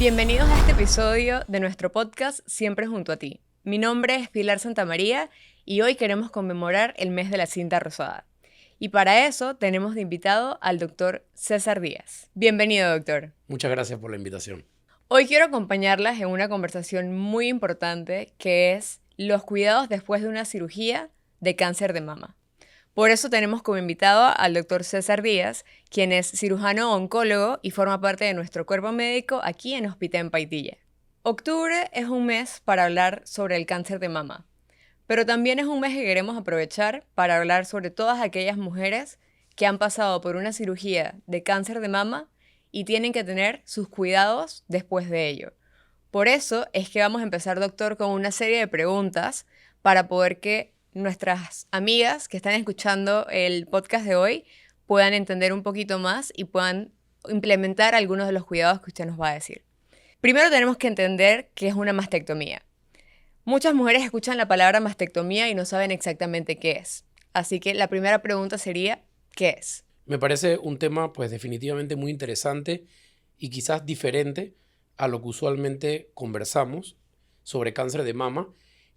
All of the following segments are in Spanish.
Bienvenidos a este episodio de nuestro podcast Siempre junto a ti. Mi nombre es Pilar Santamaría y hoy queremos conmemorar el mes de la cinta rosada. Y para eso tenemos de invitado al doctor César Díaz. Bienvenido, doctor. Muchas gracias por la invitación. Hoy quiero acompañarlas en una conversación muy importante que es los cuidados después de una cirugía de cáncer de mama. Por eso tenemos como invitado al doctor César Díaz, quien es cirujano oncólogo y forma parte de nuestro cuerpo médico aquí en Hospital en Paitilla. Octubre es un mes para hablar sobre el cáncer de mama, pero también es un mes que queremos aprovechar para hablar sobre todas aquellas mujeres que han pasado por una cirugía de cáncer de mama y tienen que tener sus cuidados después de ello. Por eso es que vamos a empezar, doctor, con una serie de preguntas para poder que nuestras amigas que están escuchando el podcast de hoy puedan entender un poquito más y puedan implementar algunos de los cuidados que usted nos va a decir. Primero tenemos que entender qué es una mastectomía. Muchas mujeres escuchan la palabra mastectomía y no saben exactamente qué es. Así que la primera pregunta sería, ¿qué es? Me parece un tema pues definitivamente muy interesante y quizás diferente a lo que usualmente conversamos sobre cáncer de mama,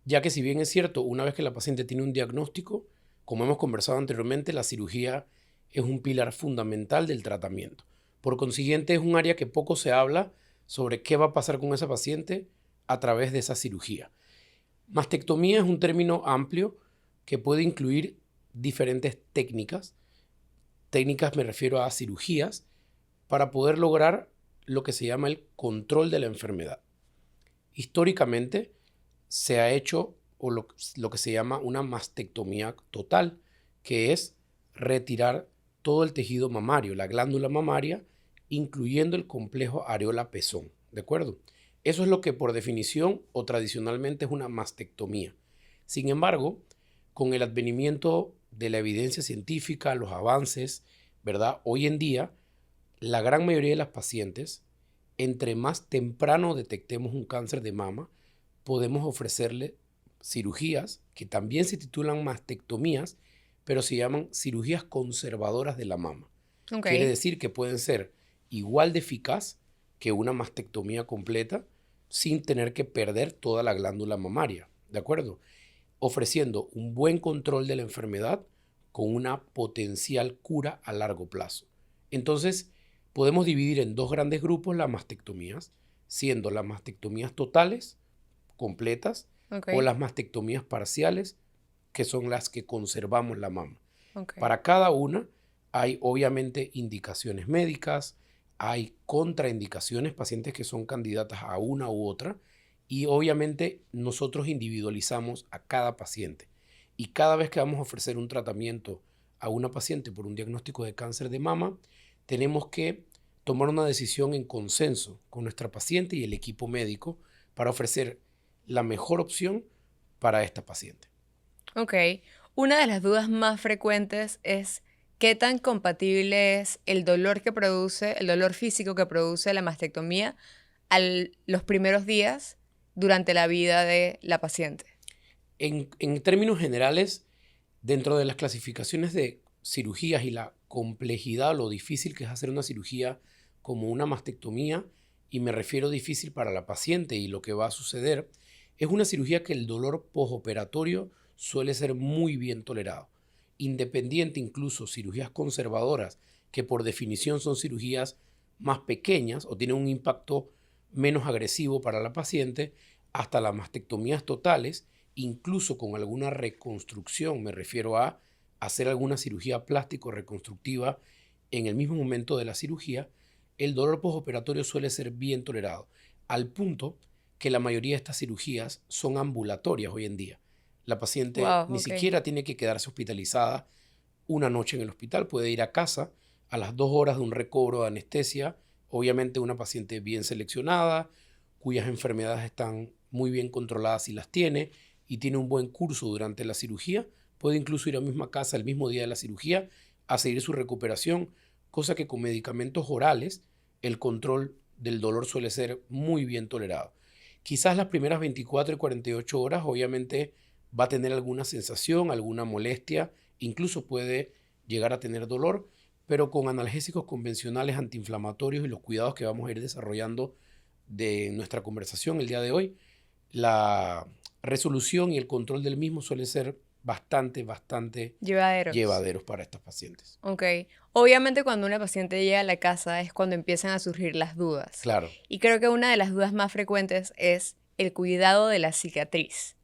ya que si bien es cierto, una vez que la paciente tiene un diagnóstico, como hemos conversado anteriormente, la cirugía es un pilar fundamental del tratamiento. Por consiguiente, es un área que poco se habla sobre qué va a pasar con esa paciente a través de esa cirugía. Mastectomía es un término amplio que puede incluir diferentes técnicas. Técnicas me refiero a cirugías para poder lograr lo que se llama el control de la enfermedad. Históricamente se ha hecho lo que se llama una mastectomía total, que es retirar todo el tejido mamario, la glándula mamaria, incluyendo el complejo areola-pezón, ¿de acuerdo? Eso es lo que por definición o tradicionalmente es una mastectomía. Sin embargo, con el advenimiento de la evidencia científica, los avances, ¿verdad? Hoy en día, la gran mayoría de las pacientes, entre más temprano detectemos un cáncer de mama, podemos ofrecerle cirugías que también se titulan mastectomías, pero se llaman cirugías conservadoras de la mama. Quiere decir que pueden ser igual de eficaz que una mastectomía completa sin tener que perder toda la glándula mamaria, ¿de acuerdo? Ofreciendo un buen control de la enfermedad con una potencial cura a largo plazo. Entonces, podemos dividir en dos grandes grupos las mastectomías, siendo las mastectomías totales, completas, o las mastectomías parciales, que son las que conservamos la mama. Para cada una hay obviamente indicaciones médicas, hay contraindicaciones, pacientes que son candidatas a una u otra, y obviamente nosotros individualizamos a cada paciente. Y cada vez que vamos a ofrecer un tratamiento a una paciente por un diagnóstico de cáncer de mama, tenemos que tomar una decisión en consenso con nuestra paciente y el equipo médico para ofrecer la mejor opción para esta paciente. Ok. Una de las dudas más frecuentes es qué tan compatible es el dolor que produce, el dolor físico que produce la mastectomía los primeros días durante la vida de la paciente. En términos generales, dentro de las clasificaciones de cirugías y la complejidad o lo difícil que es hacer una cirugía como una mastectomía, y me refiero difícil para la paciente y lo que va a suceder, es una cirugía que el dolor postoperatorio suele ser muy bien tolerado. Independiente incluso cirugías conservadoras, que por definición son cirugías más pequeñas o tienen un impacto menos agresivo para la paciente, hasta las mastectomías totales, incluso con alguna reconstrucción, me refiero a hacer alguna cirugía plástico reconstructiva en el mismo momento de la cirugía, el dolor postoperatorio suele ser bien tolerado, al punto que la mayoría de estas cirugías son ambulatorias hoy en día. La paciente ni siquiera tiene que quedarse hospitalizada una noche en el hospital, puede ir a casa a las 2 horas de un recobro de anestesia, obviamente una paciente bien seleccionada, cuyas enfermedades están muy bien controladas si las tiene y tiene un buen curso durante la cirugía, puede incluso ir a la misma casa el mismo día de la cirugía a seguir su recuperación, cosa que con medicamentos orales el control del dolor suele ser muy bien tolerado. Quizás las primeras 24 y 48 horas obviamente va a tener alguna sensación, alguna molestia, incluso puede llegar a tener dolor, pero con analgésicos convencionales antiinflamatorios y los cuidados que vamos a ir desarrollando de nuestra conversación el día de hoy, la resolución y el control del mismo suele ser bastante Llevaderos. llevaderos para estas pacientes. Ok. Obviamente cuando una paciente llega a la casa es cuando empiezan a surgir las dudas. Claro. Y creo que una de las dudas más frecuentes es el cuidado de la cicatriz.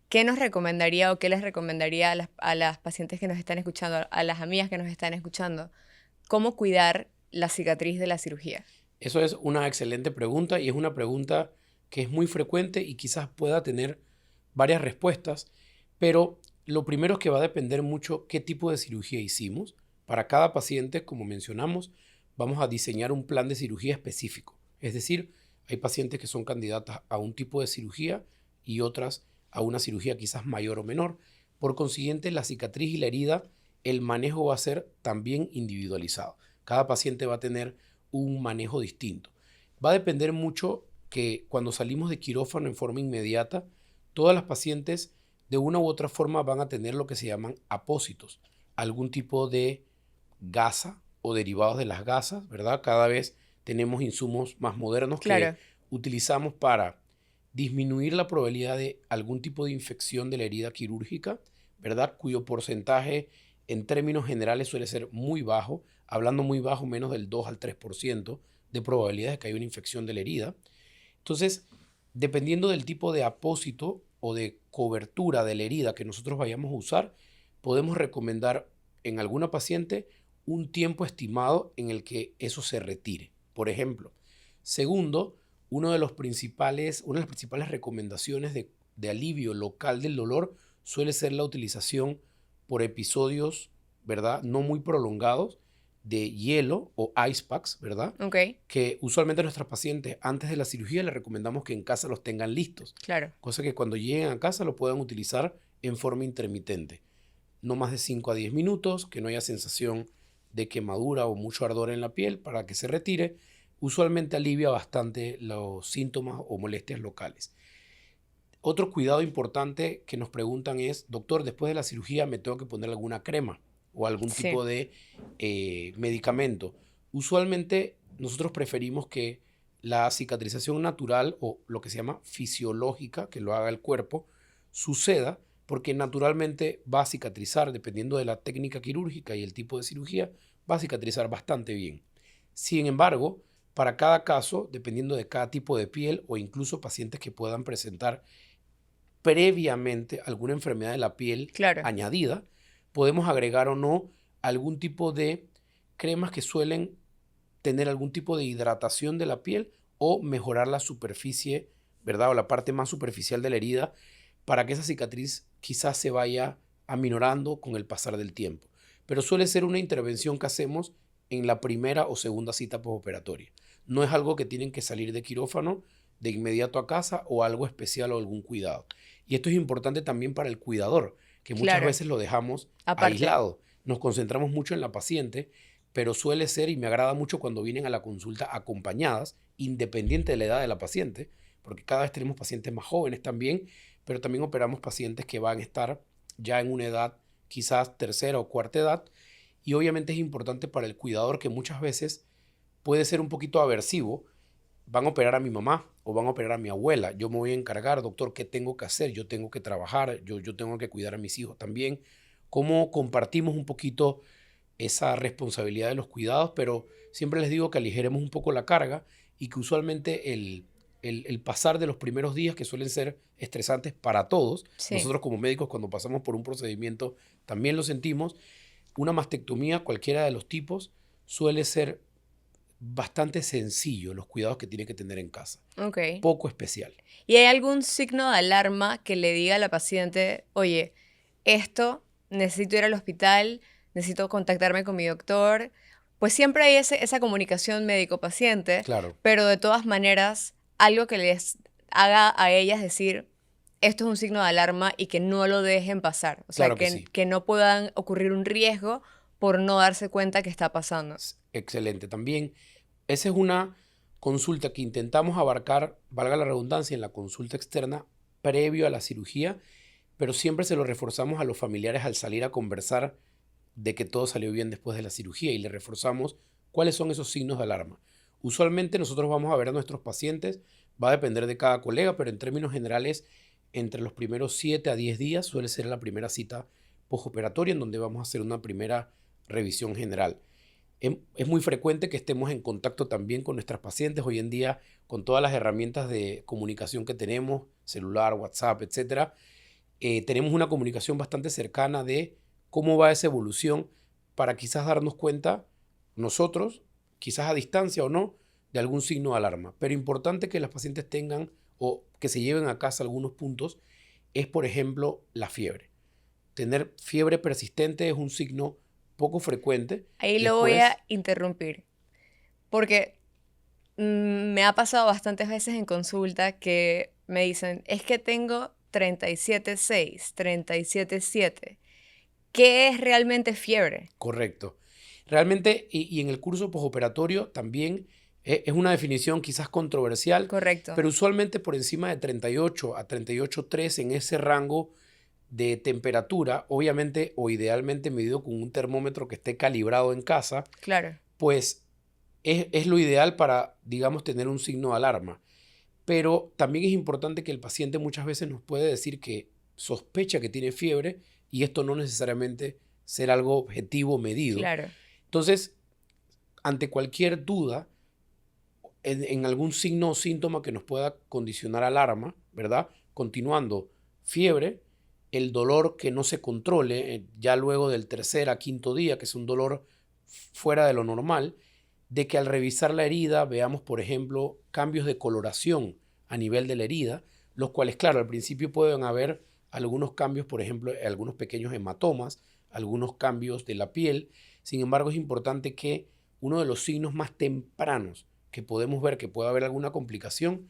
¿Qué nos recomendaría o qué les recomendaría a las pacientes que nos están escuchando, a las amigas que nos están escuchando? ¿Cómo cuidar la cicatriz de la cirugía? Eso es una excelente pregunta y es una pregunta que es muy frecuente y quizás pueda tener varias respuestas, pero lo primero es que va a depender mucho qué tipo de cirugía hicimos. Para cada paciente, como mencionamos, vamos a diseñar un plan de cirugía específico. Es decir, hay pacientes que son candidatas a un tipo de cirugía y otras a una cirugía quizás mayor o menor. Por consiguiente, la cicatriz y la herida, el manejo va a ser también individualizado. Cada paciente va a tener un manejo distinto. Va a depender mucho que cuando salimos de quirófano en forma inmediata, todas las pacientes de una u otra forma van a tener lo que se llaman apósitos, algún tipo de gasa o derivados de las gasas, ¿verdad? Cada vez tenemos insumos más modernos Claro. que utilizamos para disminuir la probabilidad de algún tipo de infección de la herida quirúrgica, ¿verdad? Cuyo porcentaje en términos generales suele ser muy bajo, hablando muy bajo, menos del 2 al 3% de probabilidad de que haya una infección de la herida. Entonces, dependiendo del tipo de apósito o de cobertura de la herida que nosotros vayamos a usar, podemos recomendar en alguna paciente un tiempo estimado en el que eso se retire, por ejemplo. Segundo, una de las principales recomendaciones de alivio local del dolor suele ser la utilización por episodios, ¿verdad? No muy prolongados de hielo o ice packs, ¿verdad? Ok, Que usualmente a nuestras pacientes antes de la cirugía les recomendamos que en casa los tengan listos. claro. Cosa que cuando lleguen a casa lo puedan utilizar en forma intermitente. No más de 5 a 10 minutos, que no haya sensación de quemadura o mucho ardor en la piel para que se retire. Usualmente alivia bastante los síntomas o molestias locales. Otro cuidado importante que nos preguntan es, doctor, después de la cirugía me tengo que poner alguna crema o algún Sí. tipo de medicamento. Usualmente nosotros preferimos que la cicatrización natural o lo que se llama fisiológica, que lo haga el cuerpo, suceda porque naturalmente va a cicatrizar, dependiendo de la técnica quirúrgica y el tipo de cirugía, va a cicatrizar bastante bien. Sin embargo, para cada caso, dependiendo de cada tipo de piel o incluso pacientes que puedan presentar previamente alguna enfermedad de la piel Claro. añadida, podemos agregar o no algún tipo de cremas que suelen tener algún tipo de hidratación de la piel o mejorar la superficie, ¿verdad? O la parte más superficial de la herida para que esa cicatriz quizás se vaya aminorando con el pasar del tiempo. Pero suele ser una intervención que hacemos en la primera o segunda cita postoperatoria. No es algo que tienen que salir de quirófano de inmediato a casa o algo especial o algún cuidado. Y esto es importante también para el cuidador, que muchas Claro. veces lo dejamos Aparte. aislado. Nos concentramos mucho en la paciente, pero suele ser, y me agrada mucho cuando vienen a la consulta acompañadas, independiente de la edad de la paciente, porque cada vez tenemos pacientes más jóvenes también, pero también operamos pacientes que van a estar ya en una edad quizás tercera o cuarta edad, y obviamente es importante para el cuidador que muchas veces puede ser un poquito aversivo. Van a operar a mi mamá o van a operar a mi abuela. Yo me voy a encargar, doctor, ¿qué tengo que hacer? Yo tengo que trabajar, yo tengo que cuidar a mis hijos también. ¿Cómo compartimos un poquito esa responsabilidad de los cuidados? Pero siempre les digo que aligeremos un poco la carga y que usualmente el pasar de los primeros días, que suelen ser estresantes para todos, Sí. nosotros como médicos cuando pasamos por un procedimiento también lo sentimos. Una mastectomía, cualquiera de los tipos, suele ser bastante sencillo los cuidados que tiene que tener en casa. Ok. Poco especial. ¿Y hay algún signo de alarma que le diga a la paciente, oye, esto, necesito ir al hospital, necesito contactarme con mi doctor? Pues siempre hay esa comunicación médico-paciente, Claro. pero de todas maneras, algo que les haga a ellas decir, esto es un signo de alarma y que no lo dejen pasar. O sea, Claro que sí. que no puedan ocurrir un riesgo por no darse cuenta que está pasando. Excelente. También esa es una consulta que intentamos abarcar, valga la redundancia, en la consulta externa previo a la cirugía, pero siempre se lo reforzamos a los familiares al salir a conversar de que todo salió bien después de la cirugía y le reforzamos cuáles son esos signos de alarma. Usualmente nosotros vamos a ver a nuestros pacientes, va a depender de cada colega, pero en términos generales, entre los primeros 7 a 10 días suele ser la primera cita postoperatoria en donde vamos a hacer una primera revisión general. Es muy frecuente que estemos en contacto también con nuestras pacientes hoy en día con todas las herramientas de comunicación que tenemos, celular, WhatsApp, etcétera. Tenemos una comunicación bastante cercana de cómo va esa evolución para quizás darnos cuenta nosotros, quizás a distancia o no, de algún signo de alarma. Pero importante que las pacientes tengan o que se lleven a casa algunos puntos es, por ejemplo, la fiebre. Tener fiebre persistente es un signo poco frecuente. Ahí lo voy Después, a interrumpir, porque me ha pasado bastantes veces en consulta que me dicen, es que tengo 37,6, 37,7. ¿Qué es realmente fiebre? correcto. Realmente, y en el curso postoperatorio también es una definición quizás controversial, Correcto. pero usualmente por encima de 38 a 38,3 en ese rango de temperatura, obviamente o idealmente medido con un termómetro que esté calibrado en casa, Claro, pues es lo ideal para, digamos, tener un signo de alarma. Pero también es importante que el paciente muchas veces nos puede decir que sospecha que tiene fiebre y esto no necesariamente ser algo objetivo medido. claro. Entonces, ante cualquier duda, en algún signo o síntoma que nos pueda condicionar alarma, ¿verdad? Continuando, fiebre, el dolor que no se controle, ya luego del tercer a quinto día, que es un dolor fuera de lo normal, de que al revisar la herida veamos, por ejemplo, cambios de coloración a nivel de la herida, los cuales, claro, al principio pueden haber algunos cambios, por ejemplo, algunos pequeños hematomas, algunos cambios de la piel. Sin embargo, es importante que uno de los signos más tempranos que podemos ver que puede haber alguna complicación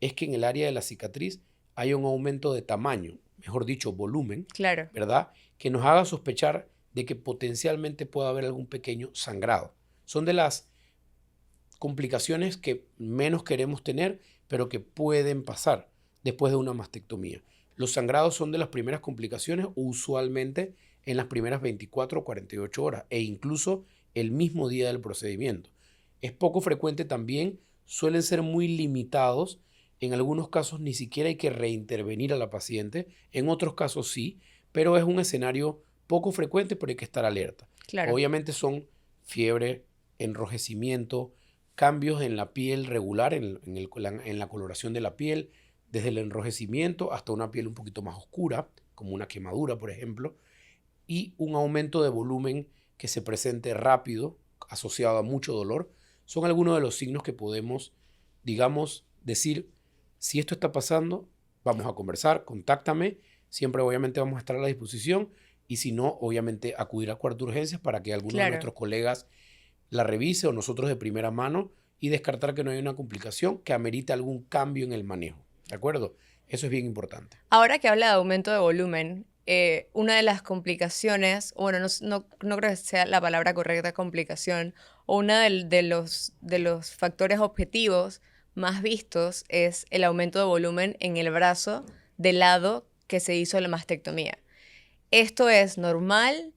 es que en el área de la cicatriz hay un aumento de tamaño, mejor dicho, volumen, Claro, ¿verdad? Que nos haga sospechar de que potencialmente pueda haber algún pequeño sangrado. Son de las complicaciones que menos queremos tener, pero que pueden pasar después de una mastectomía. Los sangrados son de las primeras complicaciones, usualmente en las primeras 24 o 48 horas e incluso el mismo día del procedimiento. Es poco frecuente también, suelen ser muy limitados. En algunos casos ni siquiera hay que reintervenir a la paciente, en otros casos sí, pero es un escenario poco frecuente, pero hay que estar alerta. claro. Obviamente son fiebre, enrojecimiento, cambios en la piel regular, en la coloración de la piel, desde el enrojecimiento hasta una piel un poquito más oscura, como una quemadura, por ejemplo, y un aumento de volumen que se presente rápido, asociado a mucho dolor, son algunos de los signos que podemos, digamos, decir, si esto está pasando, vamos a conversar, contáctame, siempre obviamente vamos a estar a la disposición y si no, obviamente acudir a cuarto de urgencias para que alguno de Claro. nuestros colegas la revise o nosotros de primera mano y descartar que no hay una complicación que amerite algún cambio en el manejo. ¿De acuerdo? Eso es bien importante. Ahora que habla de aumento de volumen, una de las complicaciones, bueno, no creo que sea la palabra correcta complicación, o uno de los factores objetivos más vistos es el aumento de volumen en el brazo del lado que se hizo la mastectomía. ¿Esto es normal?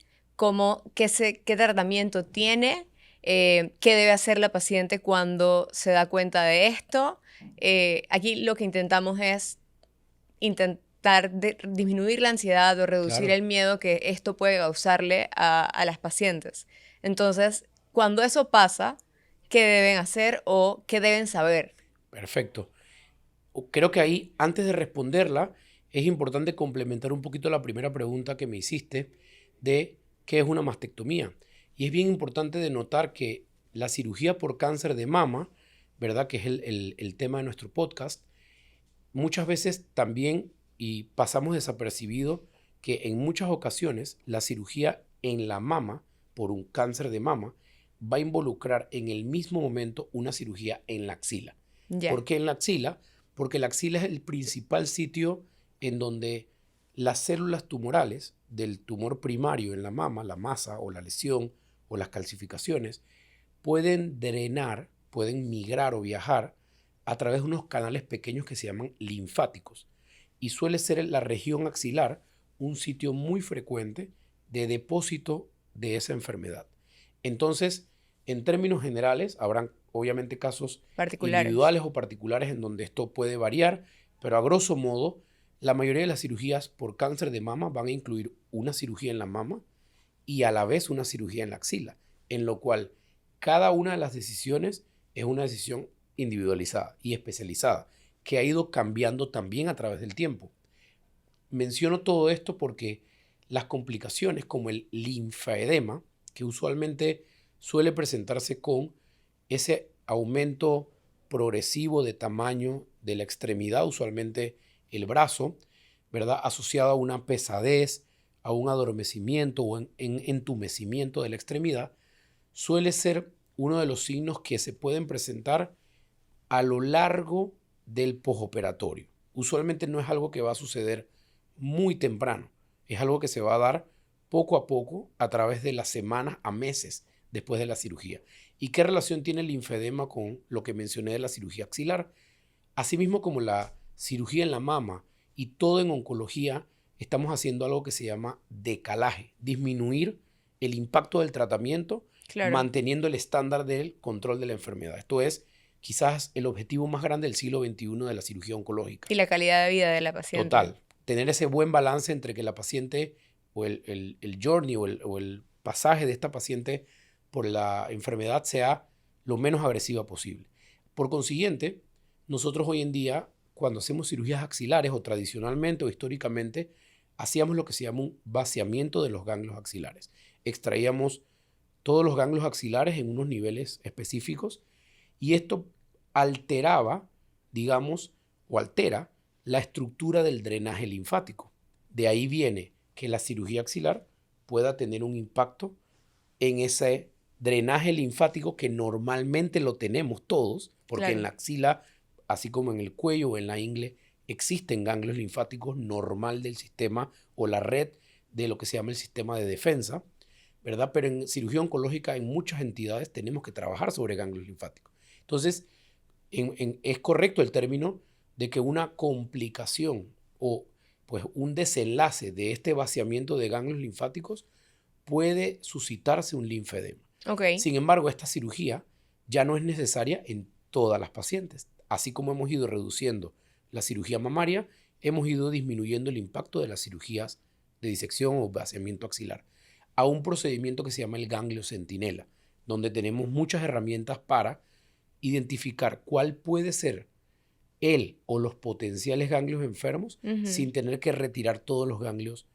¿Qué tratamiento tiene? ¿Qué debe hacer la paciente cuando se da cuenta de esto? Aquí lo que intentamos es intentar disminuir la ansiedad o reducir Claro. el miedo que esto puede causarle a las pacientes. Entonces, cuando eso pasa, ¿qué deben hacer o qué deben saber? Perfecto. Creo que ahí, antes de responderla, es importante complementar un poquito la primera pregunta que me hiciste de qué es una mastectomía. Y es bien importante de notar que la cirugía por cáncer de mama, ¿verdad? Que es el tema de nuestro podcast, muchas veces también, y pasamos desapercibido, que en muchas ocasiones la cirugía en la mama por un cáncer de mama va a involucrar en el mismo momento una cirugía en la axila. Ya, ¿Por qué en la axila? Porque la axila es el principal sitio en donde las células tumorales del tumor primario en la mama, la masa o la lesión o las calcificaciones, pueden drenar, pueden migrar o viajar a través de unos canales pequeños que se llaman linfáticos. Y suele ser la región axilar un sitio muy frecuente de depósito de esa enfermedad. Entonces, En términos generales, habrán obviamente casos Particulares. individuales o particulares en donde esto puede variar, pero a grosso modo, la mayoría de las cirugías por cáncer de mama van a incluir una cirugía en la mama y a la vez una cirugía en la axila, en lo cual cada una de las decisiones es una decisión individualizada y especializada, que ha ido cambiando también a través del tiempo. Menciono todo esto porque las complicaciones como el linfaedema, que usualmente suele presentarse con ese aumento progresivo de tamaño de la extremidad, usualmente el brazo, ¿verdad? Asociado a una pesadez, a un adormecimiento o entumecimiento de la extremidad, suele ser uno de los signos que se pueden presentar a lo largo del posoperatorio. Usualmente no es algo que va a suceder muy temprano, es algo que se va a dar poco a poco a través de las semanas a meses después de la cirugía. ¿Y qué relación tiene el linfedema con lo que mencioné de la cirugía axilar? Asimismo como la cirugía en la mama y todo en oncología, estamos haciendo algo que se llama decalaje, disminuir el impacto del tratamiento, Claro. manteniendo el estándar del control de la enfermedad. Esto es quizás el objetivo más grande del siglo XXI de la cirugía oncológica. Y la calidad de vida de la paciente. Total, tener ese buen balance entre que la paciente o el journey o el pasaje de esta paciente por la enfermedad sea lo menos agresiva posible. Por consiguiente, nosotros hoy en día, cuando hacemos cirugías axilares o tradicionalmente o históricamente, hacíamos lo que se llama un vaciamiento de los ganglios axilares. Extraíamos todos los ganglios axilares en unos niveles específicos y esto alteraba, digamos, o altera la estructura del drenaje linfático. De ahí viene que la cirugía axilar pueda tener un impacto en ese drenaje linfático que normalmente lo tenemos todos, porque Claro. en la axila, así como en el cuello o en la ingle, existen ganglios linfáticos normal del sistema o la red de lo que se llama el sistema de defensa, ¿verdad? Pero en cirugía oncológica, en muchas entidades, tenemos que trabajar sobre ganglios linfáticos. Entonces, es correcto el término de que una complicación o pues un desenlace de este vaciamiento de ganglios linfáticos puede suscitarse un linfedema. Ok. Sin embargo, esta cirugía ya no es necesaria en todas las pacientes. Así como hemos ido reduciendo la cirugía mamaria, hemos ido disminuyendo el impacto de las cirugías de disección o vaciamiento axilar a un procedimiento que se llama el ganglio centinela, donde tenemos muchas herramientas para identificar cuál puede ser el o los potenciales ganglios enfermos sin tener que retirar todos los ganglios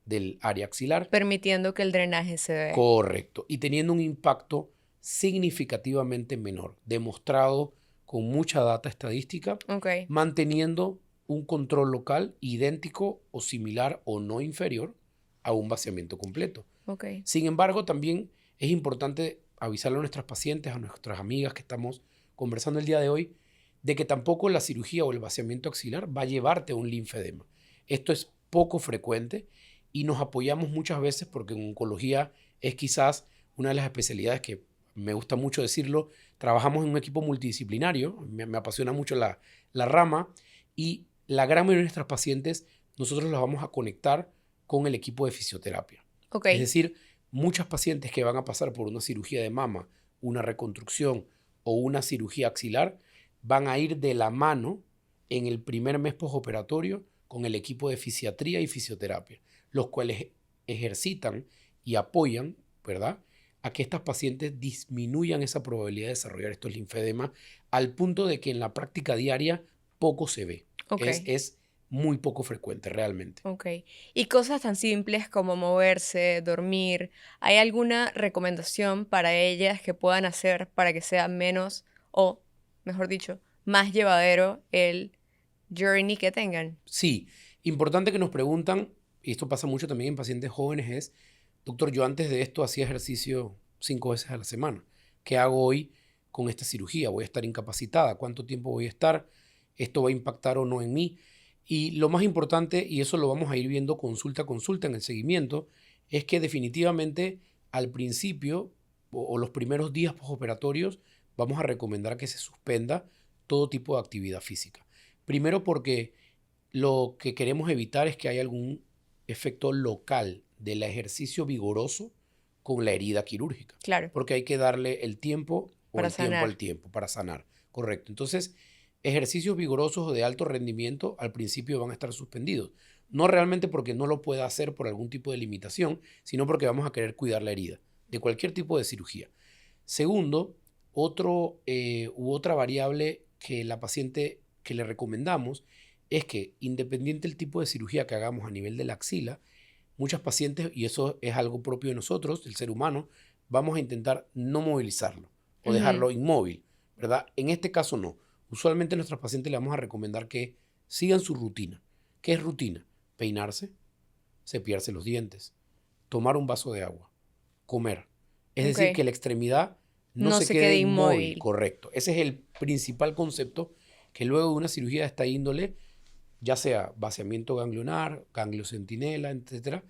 del área axilar. Permitiendo que el drenaje se dé. Correcto. Y teniendo un impacto significativamente menor, demostrado con mucha data estadística, Ok. manteniendo un control local idéntico o similar o no inferior a un vaciamiento completo. Ok. Sin embargo, también es importante avisarle a nuestras pacientes, a nuestras amigas que estamos conversando el día de hoy, de que tampoco la cirugía o el vaciamiento axilar va a llevarte a un linfedema. Esto es poco frecuente y nos apoyamos muchas veces porque en oncología es quizás una de las especialidades que me gusta mucho decirlo. Trabajamos en un equipo multidisciplinario, me apasiona mucho la rama y la gran mayoría de nuestras pacientes nosotros las vamos a conectar con el equipo de fisioterapia. Ok. Es decir, muchas pacientes que van a pasar por una cirugía de mama, una reconstrucción o una cirugía axilar van a ir de la mano en el primer mes postoperatorio con el equipo de fisiatría y fisioterapia, los cuales ejercitan y apoyan, ¿verdad?, a que estas pacientes disminuyan esa probabilidad de desarrollar estos linfedemas al punto de que en la práctica diaria poco se ve. Ok. Es muy poco frecuente realmente. Ok. Y cosas tan simples como moverse, dormir, ¿hay alguna recomendación para ellas que puedan hacer para que sea menos o, mejor dicho, más llevadero el journey que tengan? Sí, importante que nos preguntan, y esto pasa mucho también en pacientes jóvenes, es, doctor, yo antes de esto hacía ejercicio 5 veces a la semana. ¿Qué hago hoy con esta cirugía? ¿Voy a estar incapacitada? ¿Cuánto tiempo voy a estar? ¿Esto va a impactar o no en mí? Y lo más importante, y eso lo vamos a ir viendo consulta a consulta en el seguimiento, es que definitivamente al principio o los primeros días postoperatorios vamos a recomendar que se suspenda todo tipo de actividad física. Primero porque lo que queremos evitar es que haya algún efecto local del ejercicio vigoroso con la herida quirúrgica. Claro. Porque hay que darle el tiempo o Para el tiempo sanar. al tiempo para sanar. Correcto. Entonces, ejercicios vigorosos o de alto rendimiento al principio van a estar suspendidos. No realmente porque no lo pueda hacer por algún tipo de limitación, sino porque vamos a querer cuidar la herida de cualquier tipo de cirugía. Segundo, otra variable que la paciente que le recomendamos es que independiente del tipo de cirugía que hagamos a nivel de la axila, muchas pacientes, y eso es algo propio de nosotros, del ser humano, vamos a intentar no movilizarlo o Ujú. dejarlo inmóvil, ¿verdad? En este caso no. Usualmente a nuestros pacientes le vamos a recomendar que sigan su rutina. ¿Qué es rutina? Peinarse, cepillarse los dientes, tomar un vaso de agua, comer. Es decir, Ok. que la extremidad no No se se quede quede inmóvil, inmóvil. correcto. Ese es el principal concepto que luego de una cirugía de esta índole, ya sea vaciamiento ganglionar, ganglio centinela, etcétera,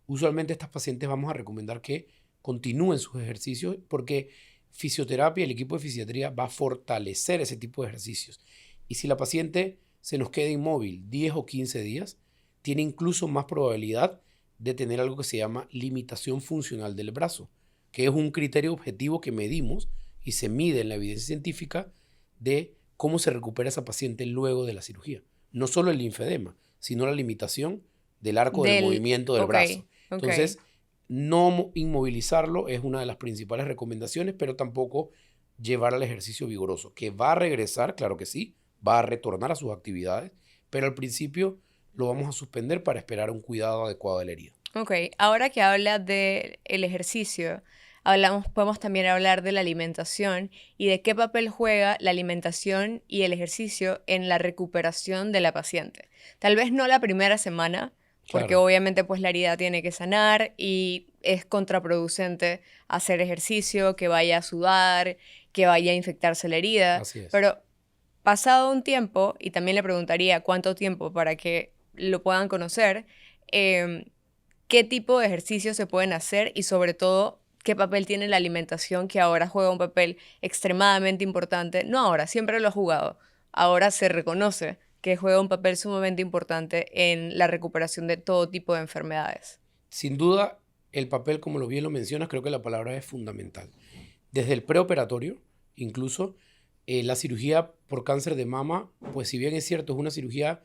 usualmente a estas pacientes vamos a recomendar que continúen sus ejercicios porque fisioterapia, el equipo de fisiatría va a fortalecer ese tipo de ejercicios. Y si la paciente se nos queda inmóvil 10 o 15 días, tiene incluso más probabilidad de tener algo que se llama limitación funcional del brazo, que es un criterio objetivo que medimos y se mide en la evidencia científica de cómo se recupera esa paciente luego de la cirugía. No solo el linfedema, sino la limitación del arco del Del... movimiento del Ok, brazo. ok. Entonces, no inmovilizarlo es una de las principales recomendaciones, pero tampoco llevar al ejercicio vigoroso, que va a regresar, claro que sí, va a retornar a sus actividades, pero al principio lo vamos a suspender para esperar un cuidado adecuado de la herida. Ok, ahora que habla del ejercicio, podemos también hablar de la alimentación y de qué papel juega la alimentación y el ejercicio en la recuperación de la paciente. Tal vez no la primera semana, porque Claro, obviamente pues la herida tiene que sanar y es contraproducente hacer ejercicio, que vaya a sudar, que vaya a infectarse la herida, así es. pero pasado un tiempo, y también le preguntaría cuánto tiempo para que lo puedan conocer, em, qué tipo de ejercicios se pueden hacer y sobre todo qué papel tiene la alimentación que ahora juega un papel extremadamente importante. No ahora, siempre lo ha jugado. Ahora se reconoce que juega un papel sumamente importante en la recuperación de todo tipo de enfermedades. Sin duda, el papel, como lo bien lo mencionas, creo que la palabra es fundamental. Desde el preoperatorio, incluso, la cirugía por cáncer de mama, pues si bien es cierto, es una cirugía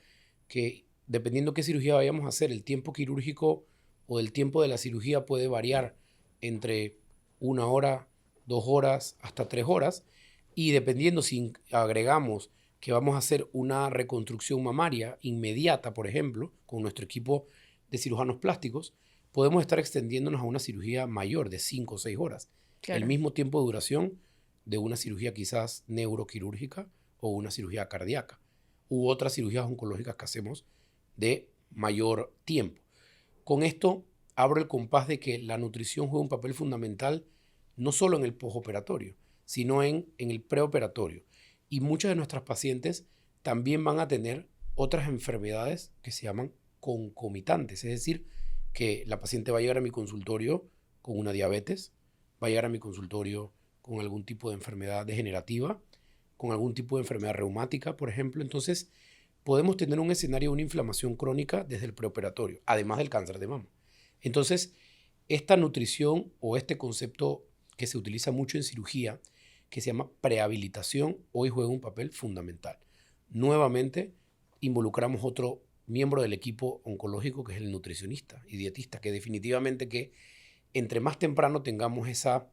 que, dependiendo qué cirugía vayamos a hacer, el tiempo quirúrgico o el tiempo de la cirugía puede variar entre 1 hora, 2 horas, hasta 3 horas, y dependiendo si agregamos que vamos a hacer una reconstrucción mamaria inmediata, por ejemplo, con nuestro equipo de cirujanos plásticos, podemos estar extendiéndonos a una cirugía mayor de 5 o 6 horas. El Claro. mismo tiempo de duración de una cirugía quizás neuroquirúrgica o una cirugía cardíaca u otras cirugías oncológicas que hacemos de mayor tiempo. Con esto abro el compás de que la nutrición juega un papel fundamental no solo en el postoperatorio, sino en el preoperatorio. Y muchas de nuestras pacientes también van a tener otras enfermedades que se llaman concomitantes, es decir, que la paciente va a llegar a mi consultorio con una diabetes, va a llegar a mi consultorio con algún tipo de enfermedad degenerativa, con algún tipo de enfermedad reumática, por ejemplo. Entonces, podemos tener un escenario de una inflamación crónica desde el preoperatorio, además del cáncer de mama. Entonces, esta nutrición o este concepto que se utiliza mucho en cirugía, que se llama prehabilitación, hoy juega un papel fundamental. Nuevamente, involucramos otro miembro del equipo oncológico, que es el nutricionista y dietista, que definitivamente que entre más temprano tengamos esa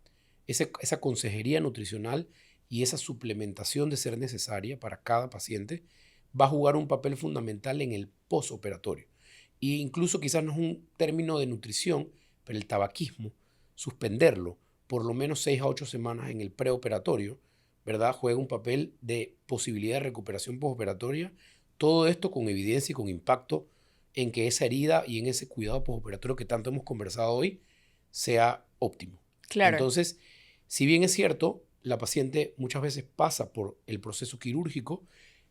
consejería nutricional y esa suplementación de ser necesaria para cada paciente, va a jugar un papel fundamental en el postoperatorio. E incluso quizás no es un término de nutrición, pero el tabaquismo, suspenderlo por lo menos 6 a 8 semanas en el preoperatorio, ¿verdad? Juega un papel de posibilidad de recuperación postoperatoria. Todo esto con evidencia y con impacto en que esa herida y en ese cuidado postoperatorio que tanto hemos conversado hoy sea óptimo. Claro. Entonces, si bien es cierto, la paciente muchas veces pasa por el proceso quirúrgico,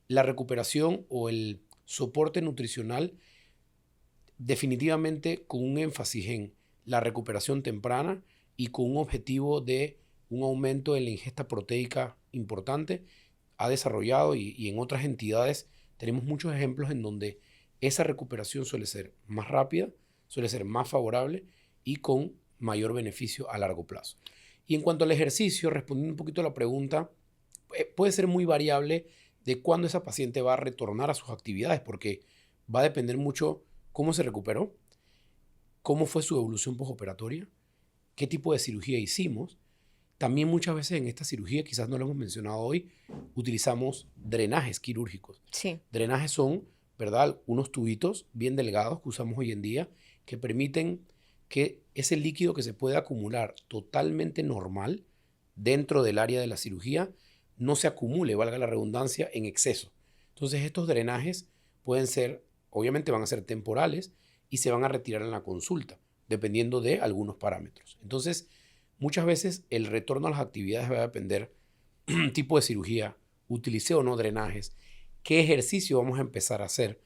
la recuperación o el soporte nutricional definitivamente con un énfasis en la recuperación temprana y con un objetivo de un aumento en la ingesta proteica importante, ha desarrollado y en otras entidades tenemos muchos ejemplos en donde esa recuperación suele ser más rápida, suele ser más favorable y con mayor beneficio a largo plazo. Y en cuanto al ejercicio, respondiendo un poquito a la pregunta, puede ser muy variable de cuándo esa paciente va a retornar a sus actividades, porque va a depender mucho cómo se recuperó, cómo fue su evolución postoperatoria, qué tipo de cirugía hicimos. También muchas veces en esta cirugía, quizás no lo hemos mencionado hoy, utilizamos drenajes quirúrgicos. Sí. Drenajes son, ¿verdad?, unos tubitos bien delgados que usamos hoy en día que permiten que ese líquido que se puede acumular totalmente normal dentro del área de la cirugía no se acumule, valga la redundancia, en exceso. Entonces estos drenajes pueden ser, obviamente van a ser temporales y se van a retirar en la consulta, dependiendo de algunos parámetros. Entonces, muchas veces el retorno a las actividades va a depender tipo de cirugía, utilicé o no drenajes, qué ejercicio vamos a empezar a hacer,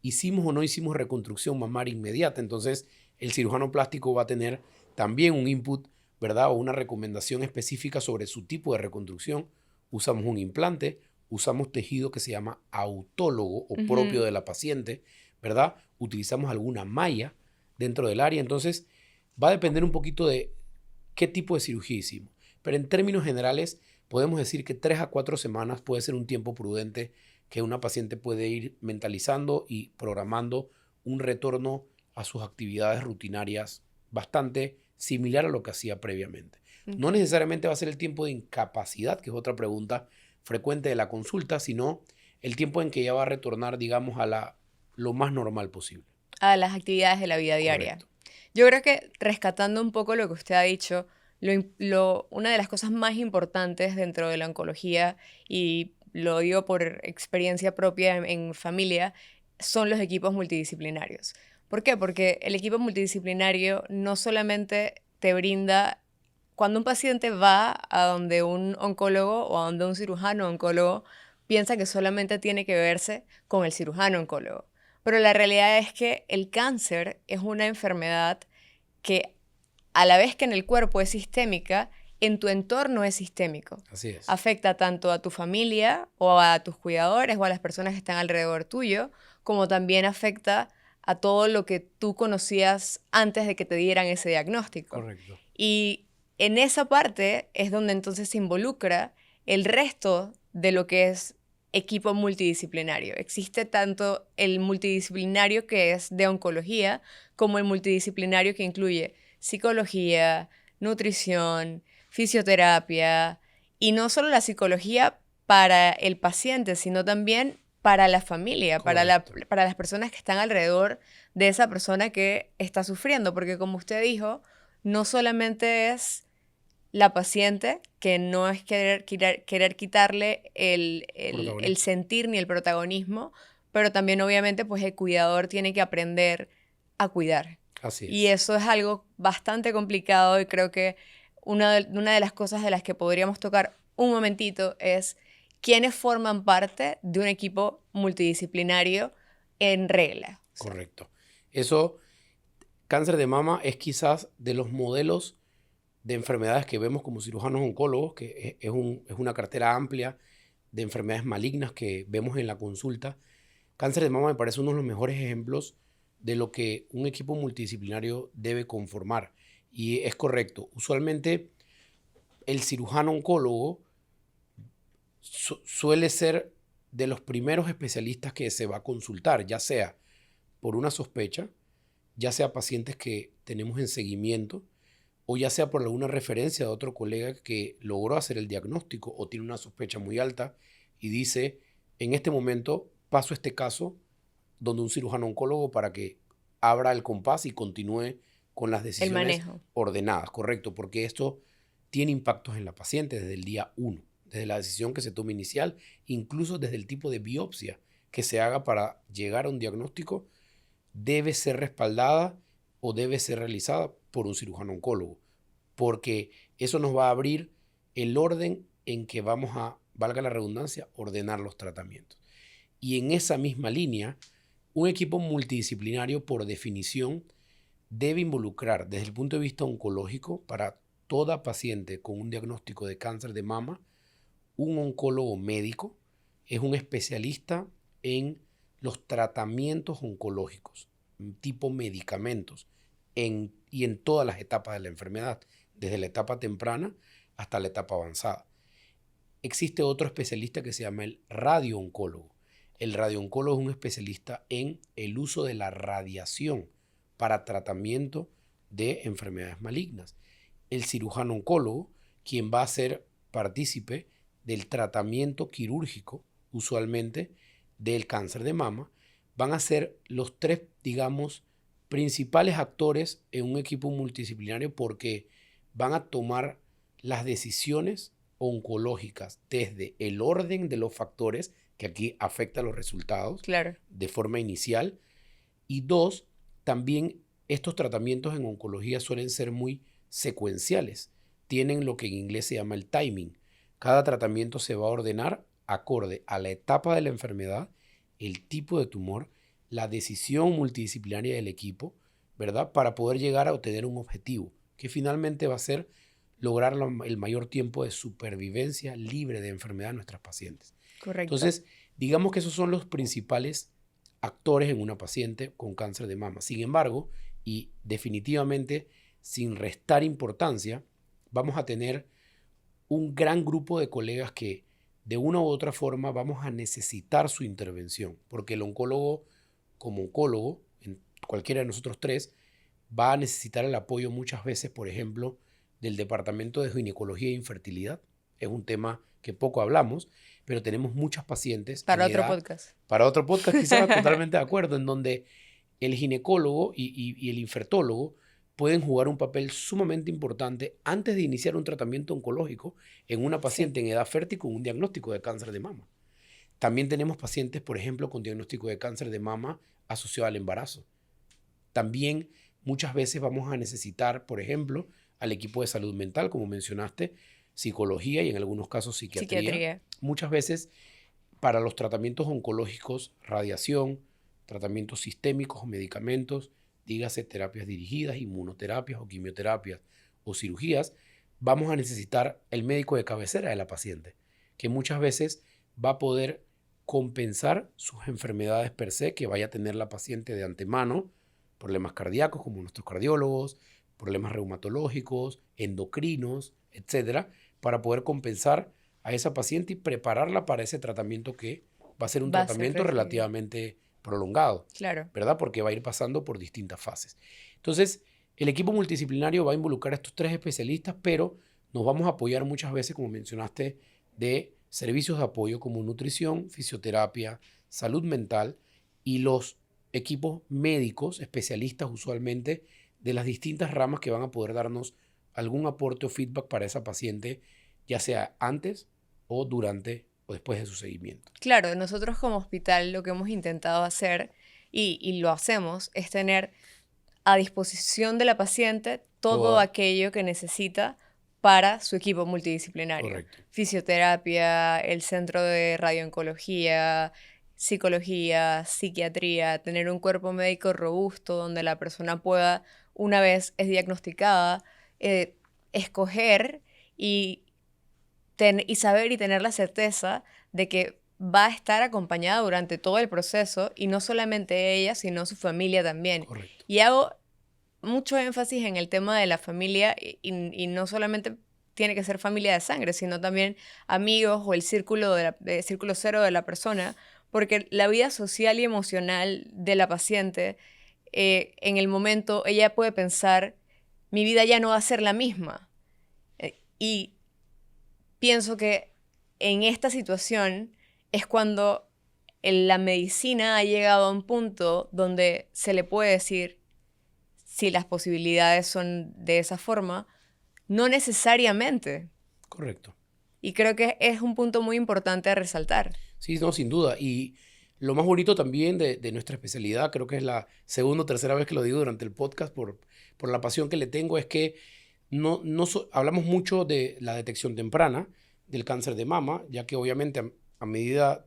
hicimos o no hicimos reconstrucción mamaria inmediata. Entonces, el cirujano plástico va a tener también un input, ¿verdad? O una recomendación específica sobre su tipo de reconstrucción. Usamos un implante, usamos tejido que se llama autólogo o propio de la paciente, ¿verdad? Utilizamos alguna malla dentro del área. Entonces, va a depender un poquito de qué tipo de cirugía hicimos. Pero en términos generales, podemos decir que 3 a 4 semanas puede ser un tiempo prudente que una paciente puede ir mentalizando y programando un retorno a sus actividades rutinarias bastante similar a lo que hacía previamente. No necesariamente va a ser el tiempo de incapacidad, que es otra pregunta frecuente de la consulta, sino el tiempo en que ella va a retornar, digamos, a lo más normal posible. A las actividades de la vida diaria. Correcto. Yo creo que rescatando un poco lo que usted ha dicho, una de las cosas más importantes dentro de la oncología, y lo digo por experiencia propia en familia, son los equipos multidisciplinarios. ¿Por qué? Porque el equipo multidisciplinario no solamente te brinda, cuando un paciente va a donde un oncólogo o a donde un cirujano oncólogo, piensa que solamente tiene que verse con el cirujano oncólogo. Pero la realidad es que el cáncer es una enfermedad que, a la vez que en el cuerpo es sistémica, en tu entorno es sistémico. Así es. Afecta tanto a tu familia o a tus cuidadores o a las personas que están alrededor tuyo, como también afecta a todo lo que tú conocías antes de que te dieran ese diagnóstico. Correcto. Y en esa parte es donde entonces se involucra el resto de lo que es equipo multidisciplinario. Existe tanto el multidisciplinario que es de oncología como el multidisciplinario que incluye psicología, nutrición, fisioterapia, y no solo la psicología para el paciente, sino también para la familia, para las personas que están alrededor de esa persona que está sufriendo, porque como usted dijo, no solamente es la paciente, que no es querer quitarle el sentir ni el protagonismo, pero también obviamente pues el cuidador tiene que aprender a cuidar. Así es. Y eso es algo bastante complicado, y creo que una de las cosas de las que podríamos tocar un momentito es quiénes forman parte de un equipo multidisciplinario en regla. Correcto. Eso, cáncer de mama es quizás de los modelos de enfermedades que vemos como cirujanos oncólogos, que es una cartera amplia de enfermedades malignas que vemos en la consulta. Cáncer de mama me parece uno de los mejores ejemplos de lo que un equipo multidisciplinario debe conformar. Y es correcto. Usualmente el cirujano oncólogo suele ser de los primeros especialistas que se va a consultar, ya sea por una sospecha, ya sea pacientes que tenemos en seguimiento, o ya sea por alguna referencia de otro colega que logró hacer el diagnóstico o tiene una sospecha muy alta y dice, en este momento paso este caso donde un cirujano oncólogo para que abra el compás y continúe con las decisiones ordenadas, correcto, porque esto tiene impactos en la paciente desde el día 1, desde la decisión que se tome inicial, incluso desde el tipo de biopsia que se haga para llegar a un diagnóstico, debe ser respaldada o debe ser realizada por un cirujano oncólogo, porque eso nos va a abrir el orden en que vamos a, valga la redundancia, ordenar los tratamientos. Y en esa misma línea, un equipo multidisciplinario, por definición, debe involucrar desde el punto de vista oncológico para toda paciente con un diagnóstico de cáncer de mama, un oncólogo médico, es un especialista en los tratamientos oncológicos, tipo medicamentos, y en todas las etapas de la enfermedad, desde la etapa temprana hasta la etapa avanzada. Existe otro especialista que se llama el radiooncólogo. El radiooncólogo es un especialista en el uso de la radiación para tratamiento de enfermedades malignas. El cirujano oncólogo, quien va a ser partícipe del tratamiento quirúrgico, usualmente, del cáncer de mama, van a ser los tres, digamos, principales actores en un equipo multidisciplinario porque van a tomar las decisiones oncológicas desde el orden de los factores, que aquí afecta los resultados Claro. de forma inicial, y dos, también estos tratamientos en oncología suelen ser muy secuenciales. Tienen lo que en inglés se llama el timing. Cada tratamiento se va a ordenar acorde a la etapa de la enfermedad, el tipo de tumor, la decisión multidisciplinaria del equipo, ¿verdad? Para poder llegar a obtener un objetivo, que finalmente va a ser lograr el mayor tiempo de supervivencia libre de enfermedad en nuestras pacientes. Correcto. Entonces, digamos que esos son los principales actores en una paciente con cáncer de mama. Sin embargo, y definitivamente sin restar importancia, vamos a tener un gran grupo de colegas que de una u otra forma vamos a necesitar su intervención, porque el oncólogo, como oncólogo, en cualquiera de nosotros tres, va a necesitar el apoyo muchas veces, por ejemplo, del Departamento de Ginecología e Infertilidad. Es un tema que poco hablamos, pero tenemos muchas pacientes Para en otro edad, podcast. para otro podcast quizás totalmente de acuerdo, en donde el ginecólogo y el infertólogo pueden jugar un papel sumamente importante antes de iniciar un tratamiento oncológico en una paciente en edad fértil con un diagnóstico de cáncer de mama. También tenemos pacientes, por ejemplo, con diagnóstico de cáncer de mama asociado al embarazo. También muchas veces vamos a necesitar, por ejemplo, al equipo de salud mental, como mencionaste, psicología y en algunos casos psiquiatría. Muchas veces para los tratamientos oncológicos, radiación, tratamientos sistémicos o medicamentos, dígase terapias dirigidas, inmunoterapias o quimioterapias o cirugías, vamos a necesitar el médico de cabecera de la paciente, que muchas veces va a poder compensar sus enfermedades per se que vaya a tener la paciente de antemano, problemas cardíacos como nuestros cardiólogos, problemas reumatológicos, endocrinos, etcétera, para poder compensar a esa paciente y prepararla para ese tratamiento que va a ser un tratamiento relativamente prolongado, claro, ¿verdad? Porque va a ir pasando por distintas fases. Entonces, el equipo multidisciplinario va a involucrar a estos tres especialistas, pero nos vamos a apoyar muchas veces, como mencionaste, de servicios de apoyo como nutrición, fisioterapia, salud mental y los equipos médicos, especialistas usualmente, de las distintas ramas que van a poder darnos algún aporte o feedback para esa paciente, ya sea antes o durante o después de su seguimiento. Claro, nosotros como hospital lo que hemos intentado hacer y lo hacemos es tener a disposición de la paciente todo aquello que necesita para su equipo multidisciplinario. Correcto. Fisioterapia, el centro de radiooncología, psicología, psiquiatría, tener un cuerpo médico robusto donde la persona pueda, una vez es diagnosticada, escoger y saber y tener la certeza de que va a estar acompañada durante todo el proceso y no solamente ella, sino su familia también. Correcto. Y hago mucho énfasis en el tema de la familia y no solamente tiene que ser familia de sangre, sino también amigos o el círculo, círculo cero de la persona, porque la vida social y emocional de la paciente, en el momento, ella puede pensar, mi vida ya no va a ser la misma. Y pienso que en esta situación es cuando la medicina ha llegado a un punto donde se le puede decir si las posibilidades son de esa forma, no necesariamente. Correcto. Y creo que es un punto muy importante a resaltar. Sí, no, sin duda. Y lo más bonito también de nuestra especialidad, creo que es la segunda o tercera vez que lo digo durante el podcast por la pasión que le tengo, es que hablamos mucho de la detección temprana del cáncer de mama, ya que obviamente a medida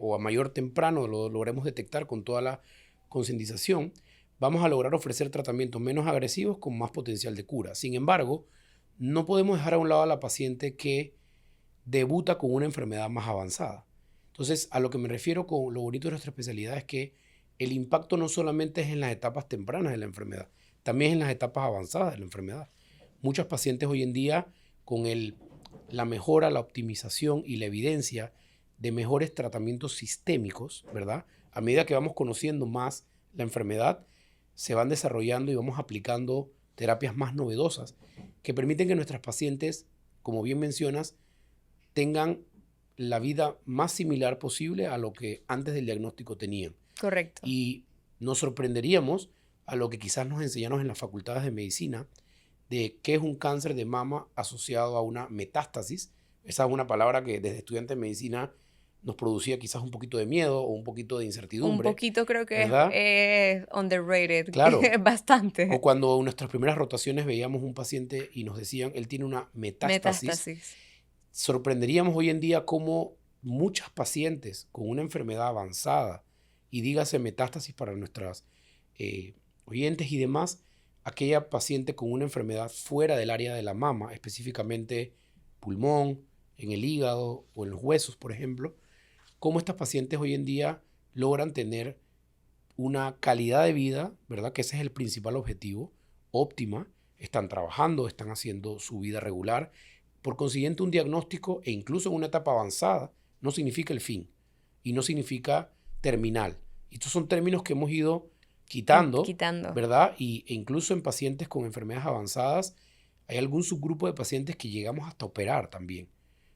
o a mayor temprano lo logremos detectar con toda la concientización, vamos a lograr ofrecer tratamientos menos agresivos con más potencial de cura. Sin embargo, no podemos dejar a un lado a la paciente que debuta con una enfermedad más avanzada. Entonces, a lo que me refiero con lo bonito de nuestra especialidad es que el impacto no solamente es en las etapas tempranas de la enfermedad, también en las etapas avanzadas de la enfermedad. Muchos pacientes hoy en día con la mejora, la optimización y la evidencia de mejores tratamientos sistémicos, ¿verdad? A medida que vamos conociendo más la enfermedad, se van desarrollando y vamos aplicando terapias más novedosas que permiten que nuestras pacientes, como bien mencionas, tengan la vida más similar posible a lo que antes del diagnóstico tenían. Correcto. Y nos sorprenderíamos a lo que quizás nos enseñaron en las facultades de medicina de qué es un cáncer de mama asociado a una metástasis. Esa es una palabra que desde estudiantes de medicina nos producía quizás un poquito de miedo o un poquito de Un incertidumbre, poquito creo que ¿verdad? es underrated, Claro. O bastante. cuando en nuestras primeras rotaciones veíamos un paciente y nos decían, él tiene una metástasis, Metástasis. sorprenderíamos hoy en día cómo muchas pacientes con una enfermedad avanzada, y dígase metástasis para nuestras oyentes y demás, aquella paciente con una enfermedad fuera del área de la mama, específicamente pulmón, en el hígado o en los huesos, por ejemplo, cómo estas pacientes hoy en día logran tener una calidad de vida, ¿verdad? Que ese es el principal objetivo, óptima, están trabajando, están haciendo su vida regular. Por consiguiente, un diagnóstico, e incluso en una etapa avanzada, no significa el fin y no significa terminal. Estos son términos que hemos ido quitando, ¿verdad? E incluso en pacientes con enfermedades avanzadas, hay algún subgrupo de pacientes que llegamos hasta operar también.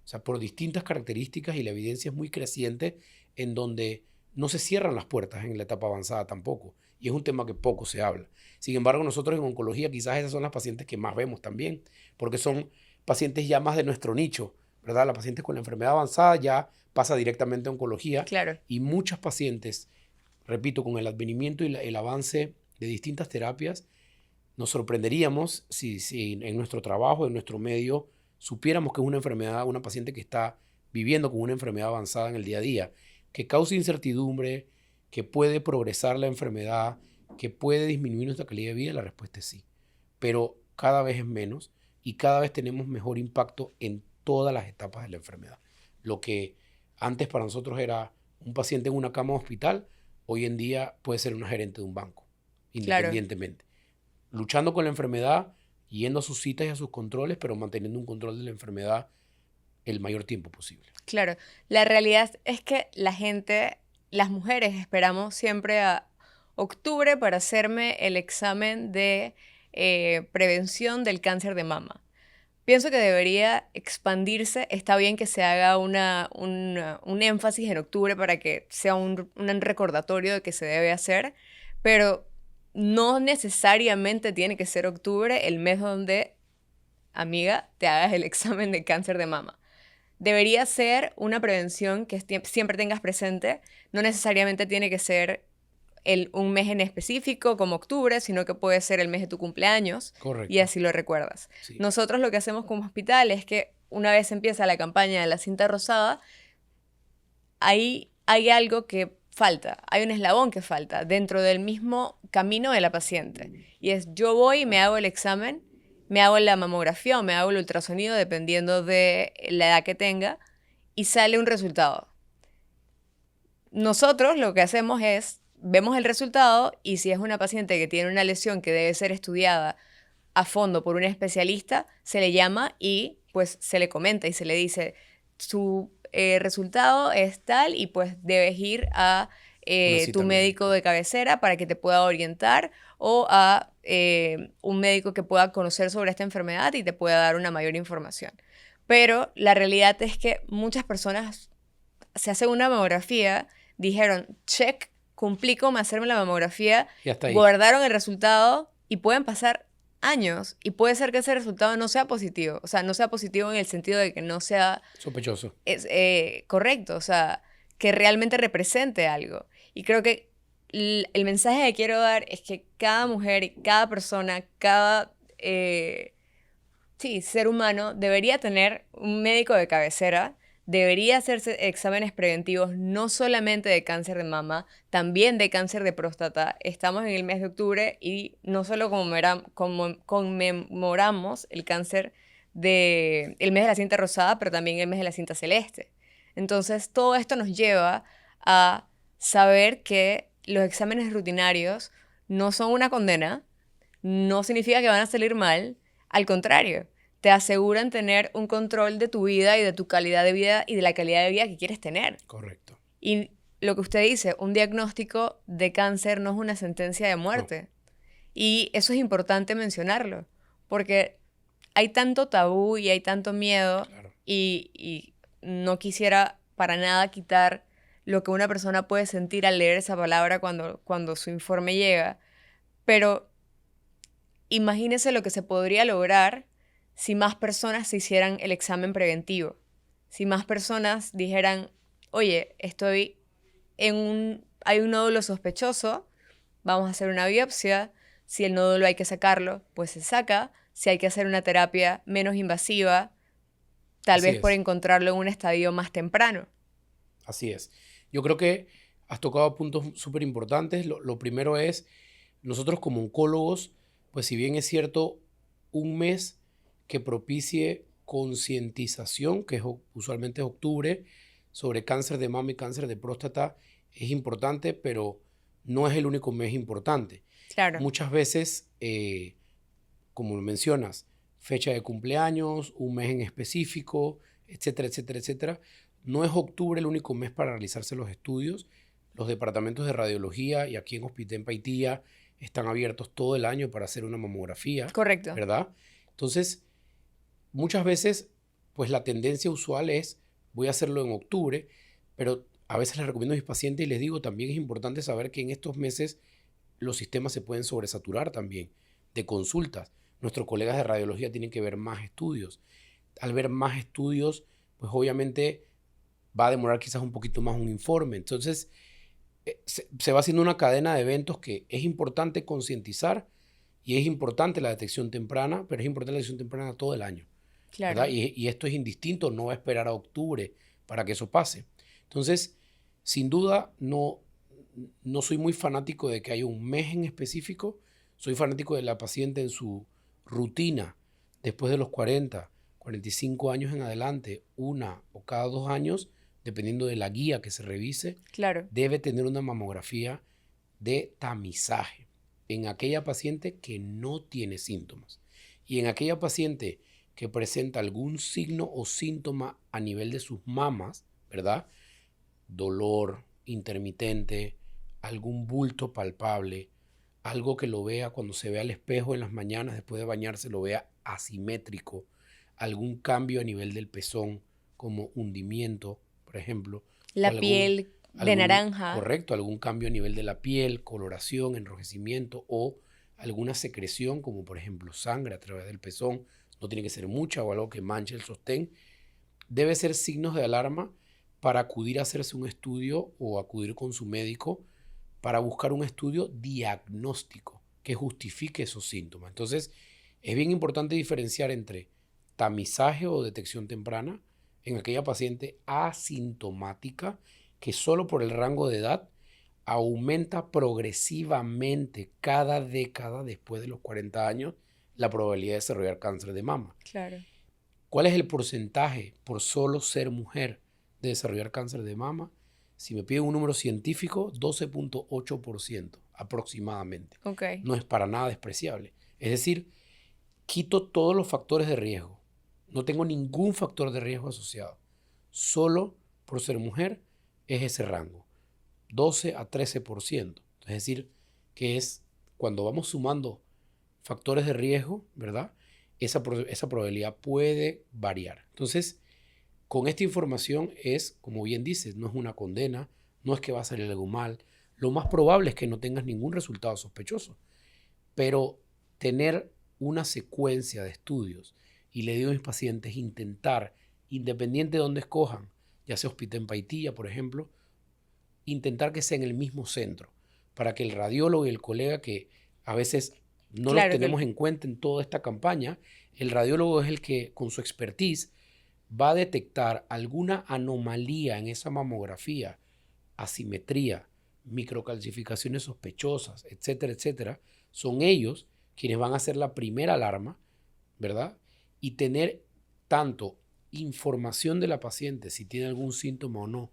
O sea, por distintas características, y la evidencia es muy creciente en donde no se cierran las puertas en la etapa avanzada tampoco. Y es un tema que poco se habla. Sin embargo, nosotros en oncología quizás esas son las pacientes que más vemos también, porque son pacientes ya más de nuestro nicho, ¿verdad? La paciente con la enfermedad avanzada ya pasa directamente a oncología. Claro. Y muchas pacientes, repito, con el advenimiento y el avance de distintas terapias, nos sorprenderíamos si en nuestro trabajo, en nuestro medio, supiéramos que es una enfermedad, una paciente que está viviendo con una enfermedad avanzada en el día a día, que causa incertidumbre, que puede progresar la enfermedad, que puede disminuir nuestra calidad de vida. La respuesta es sí. Pero cada vez es menos y cada vez tenemos mejor impacto en todas las etapas de la enfermedad. Lo que antes para nosotros era un paciente en una cama de hospital, hoy en día puede ser una gerente de un banco, independientemente. Claro. Luchando con la enfermedad, yendo a sus citas y a sus controles, pero manteniendo un control de la enfermedad el mayor tiempo posible. Claro, la realidad es que la gente, las mujeres, esperamos siempre a octubre para hacerme el examen de prevención del cáncer de mama. Pienso que debería expandirse. Está bien que se haga un énfasis en octubre para que sea un recordatorio de que se debe hacer, pero no necesariamente tiene que ser octubre el mes donde, amiga, te hagas el examen de cáncer de mama. Debería ser una prevención que siempre tengas presente. No necesariamente tiene que ser un mes en específico como octubre, sino que puede ser el mes de tu cumpleaños. Correcto. Y así lo recuerdas. Sí. Nosotros lo que hacemos como hospital es que una vez empieza la campaña de la cinta rosada, ahí hay algo que falta, hay un eslabón que falta dentro del mismo camino de la paciente. Y es, yo voy y me hago el examen, me hago la mamografía o me hago el ultrasonido, dependiendo de la edad que tenga, y sale un resultado. Nosotros lo que hacemos es, vemos el resultado, y si es una paciente que tiene una lesión que debe ser estudiada a fondo por un especialista, se le llama y pues se le comenta y se le dice, su resultado es tal y pues debes ir a tu médico de cabecera para que te pueda orientar, o a un médico que pueda conocer sobre esta enfermedad y te pueda dar una mayor información. Pero la realidad es que muchas personas se hacen una mamografía, dijeron, check, cumplí con hacerme la mamografía, guardaron el resultado y pueden pasar años y puede ser que ese resultado no sea positivo. O sea, no sea positivo en el sentido de que no sea sospechoso. Correcto, o sea, que realmente represente algo. Y creo que el mensaje que quiero dar es que cada mujer, cada persona, cada ser humano debería tener un médico de cabecera, debería hacerse exámenes preventivos no solamente de cáncer de mama, también de cáncer de próstata. Estamos en el mes de octubre y no solo conmemoramos el cáncer el mes de la cinta rosada, pero también el mes de la cinta celeste. Entonces, todo esto nos lleva a saber que los exámenes rutinarios no son una condena, no significa que van a salir mal, al contrario, te aseguran tener un control de tu vida y de tu calidad de vida y de la calidad de vida que quieres tener. Correcto. Y lo que usted dice, un diagnóstico de cáncer no es una sentencia de No, muerte. Y eso es importante mencionarlo, porque hay tanto tabú y hay tanto miedo claro. y no quisiera para nada quitar lo que una persona puede sentir al leer esa palabra cuando su informe llega, pero imagínese lo que se podría lograr si más personas se hicieran el examen preventivo, si más personas dijeran, oye, hay un nódulo sospechoso, vamos a hacer una biopsia, si el nódulo hay que sacarlo, pues se saca, si hay que hacer una terapia menos invasiva, tal Así vez por es. encontrarlo en un estadio más temprano. Así es. Yo creo que has tocado puntos súper importantes. Lo primero es, nosotros como oncólogos, pues si bien es cierto, un mes que propicie concientización, que usualmente es octubre, sobre cáncer de mama y cáncer de próstata, es importante, pero no es el único mes importante. Claro, Muchas veces, como lo mencionas, fecha de cumpleaños, un mes en específico, etcétera, etcétera, etcétera. No es octubre el único mes para realizarse los estudios. Los departamentos de radiología y aquí en Hospital en Paitilla están abiertos todo el año para hacer una mamografía, correcto. ¿verdad? Entonces, muchas veces, pues la tendencia usual es, voy a hacerlo en octubre, pero a veces les recomiendo a mis pacientes y les digo, también es importante saber que en estos meses los sistemas se pueden sobresaturar también de consultas. Nuestros colegas de radiología tienen que ver más estudios. Al ver más estudios, pues obviamente va a demorar quizás un poquito más un informe. Entonces, se va haciendo una cadena de eventos que es importante concientizar y es importante la detección temprana, pero es importante la detección temprana todo el año, ¿verdad? Claro. Y esto es indistinto, no va a esperar a octubre para que eso pase. Entonces, sin duda, no soy muy fanático de que haya un mes en específico, soy fanático de la paciente en su rutina, después de los 45 años en adelante, una o cada 2 años, dependiendo de la guía que se revise, Claro. debe tener una mamografía de tamizaje en aquella paciente que no tiene síntomas. Y en aquella paciente que presenta algún signo o síntoma a nivel de sus mamas, ¿verdad? Dolor intermitente, algún bulto palpable, algo que lo vea cuando se ve al espejo en las mañanas después de bañarse, lo vea asimétrico, algún cambio a nivel del pezón, como hundimiento, por ejemplo, o La piel de naranja. correcto, algún cambio a nivel de la piel, coloración, enrojecimiento o alguna secreción, como por ejemplo sangre a través del pezón, no tiene que ser mucha o algo que manche el sostén, debe ser signos de alarma para acudir a hacerse un estudio o acudir con su médico para buscar un estudio diagnóstico que justifique esos síntomas. Entonces, es bien importante diferenciar entre tamizaje o detección temprana en aquella paciente asintomática que solo por el rango de edad aumenta progresivamente cada década después de los 40 años la probabilidad de desarrollar cáncer de mama. Claro. ¿Cuál es el porcentaje por solo ser mujer de desarrollar cáncer de mama? Si me piden un número científico, 12.8% aproximadamente. Ok. No es para nada despreciable. Es decir, quito todos los factores de riesgo. No tengo ningún factor de riesgo asociado. Solo por ser mujer es ese rango, 12 a 13%. Es decir, que es cuando vamos sumando factores de riesgo, ¿verdad? Esa probabilidad puede variar. Entonces, con esta información es, como bien dices, no es una condena, no es que va a salir algo mal. Lo más probable es que no tengas ningún resultado sospechoso. Pero tener una secuencia de estudios, y le digo a mis pacientes, intentar, independiente de dónde escojan, ya sea Hospital en Paitilla, por ejemplo, intentar que sea en el mismo centro, para que el radiólogo y el colega que a veces no los Claro que tenemos en cuenta en toda esta campaña, el radiólogo es el que con su expertise va a detectar alguna anomalía en esa mamografía, asimetría, microcalcificaciones sospechosas, etcétera, etcétera. Son ellos quienes van a hacer la primera alarma, ¿verdad? Y tener tanto información de la paciente, si tiene algún síntoma o no,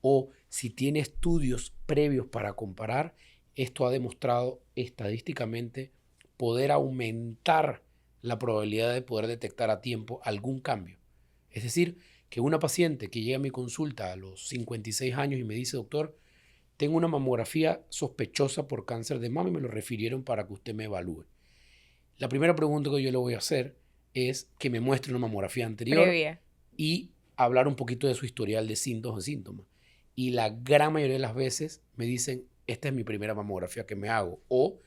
o si tiene estudios previos para comparar, esto ha demostrado estadísticamente poder aumentar la probabilidad de poder detectar a tiempo algún cambio. Es decir, que una paciente que llega a mi consulta a los 56 años y me dice, doctor, tengo una mamografía sospechosa por cáncer de mama y me lo refirieron para que usted me evalúe. La primera pregunta que yo le voy a hacer es que me muestre una mamografía anterior Previa. y hablar un poquito de su historial de síntomas. Y la gran mayoría de las veces me dicen, esta es mi primera mamografía que me hago. O,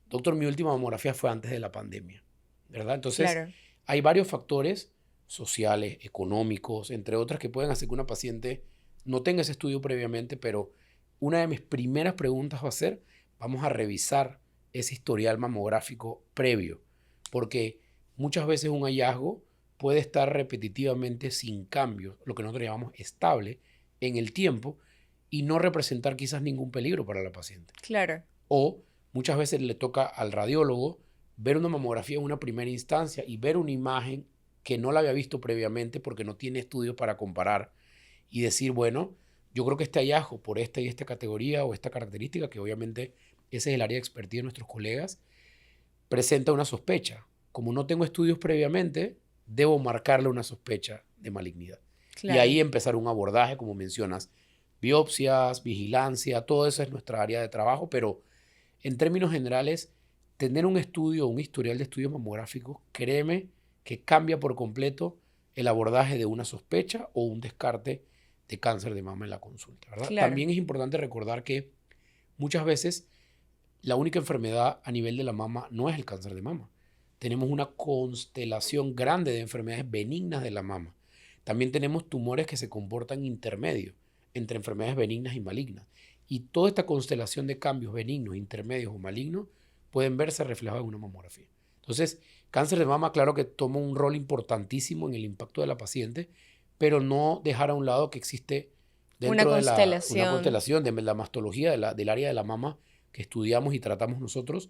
doctor, mi última mamografía fue antes de la pandemia, ¿verdad? Entonces, Claro. hay varios factores sociales, económicos, entre otras, que pueden hacer que una paciente no tenga ese estudio previamente, pero una de mis primeras preguntas va a ser, vamos a revisar ese historial mamográfico previo, porque muchas veces un hallazgo puede estar repetitivamente sin cambios, lo que nosotros llamamos estable, en el tiempo y no representar quizás ningún peligro para la paciente. Claro. O muchas veces le toca al radiólogo ver una mamografía en una primera instancia y ver una imagen que no la había visto previamente porque no tiene estudios para comparar y decir, bueno, yo creo que este hallazgo por esta y esta categoría o esta característica, que obviamente ese es el área de expertise de nuestros colegas, presenta una sospecha. Como no tengo estudios previamente, debo marcarle una sospecha de malignidad. Y Claro. ahí empezar un abordaje, como mencionas, biopsias, vigilancia, todo eso es nuestra área de trabajo, pero en términos generales, tener un estudio, un historial de estudios mamográficos, créeme que cambia por completo el abordaje de una sospecha o un descarte de cáncer de mama en la consulta, ¿verdad? Claro. También es importante recordar que muchas veces la única enfermedad a nivel de la mama no es el cáncer de mama. Tenemos una constelación grande de enfermedades benignas de la mama. También tenemos tumores que se comportan intermedios entre enfermedades benignas y malignas. Y toda esta constelación de cambios benignos, intermedios o malignos pueden verse reflejados en una mamografía. Entonces, cáncer de mama, claro que toma un rol importantísimo en el impacto de la paciente, pero no dejar a un lado que existe Una dentro de una constelación. constelación de la mastología del área de la mama que estudiamos y tratamos nosotros,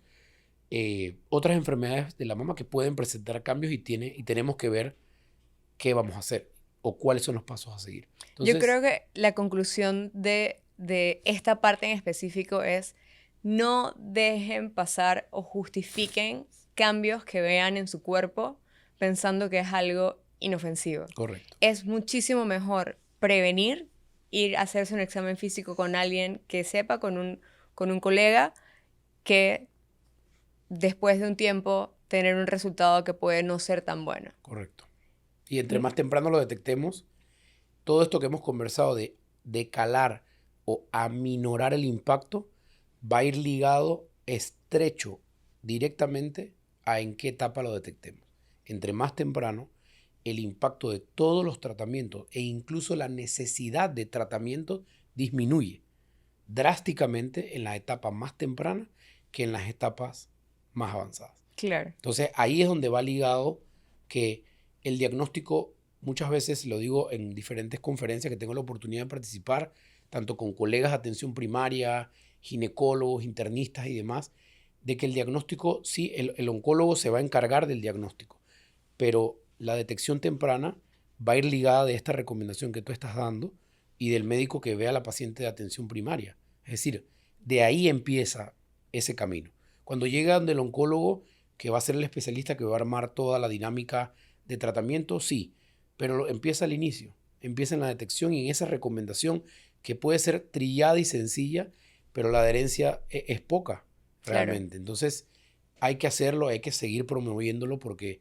otras enfermedades de la mama que pueden presentar cambios y tenemos que ver qué vamos a hacer o cuáles son los pasos a seguir. Entonces, Yo creo que la conclusión de esta parte en específico es no dejen pasar o justifiquen cambios que vean en su cuerpo pensando que es algo inofensivo. correcto. Es muchísimo mejor prevenir, ir a hacerse un examen físico con alguien que sepa, con un colega, que después de un tiempo tener un resultado que puede no ser tan bueno. Correcto. Y entre más temprano lo detectemos, todo esto que hemos conversado de calar o aminorar el impacto va a ir ligado estrecho directamente a en qué etapa lo detectemos. Entre más temprano, el impacto de todos los tratamientos e incluso la necesidad de tratamiento disminuye drásticamente en la etapa más temprana que en las etapas más avanzadas. Claro. Entonces ahí es donde va ligado que el diagnóstico, muchas veces lo digo en diferentes conferencias que tengo la oportunidad de participar, tanto con colegas de atención primaria, ginecólogos, internistas y demás, de que el diagnóstico, sí, el oncólogo se va a encargar del diagnóstico, pero la detección temprana va a ir ligada de esta recomendación que tú estás dando y del médico que ve a la paciente de atención primaria. Es decir, de ahí empieza ese camino. Cuando llega donde el oncólogo, que va a ser el especialista que va a armar toda la dinámica de tratamiento, sí, pero empieza al inicio, empieza en la detección y en esa recomendación que puede ser trillada y sencilla, pero la adherencia es poca realmente. Claro. Entonces hay que hacerlo, hay que seguir promoviéndolo porque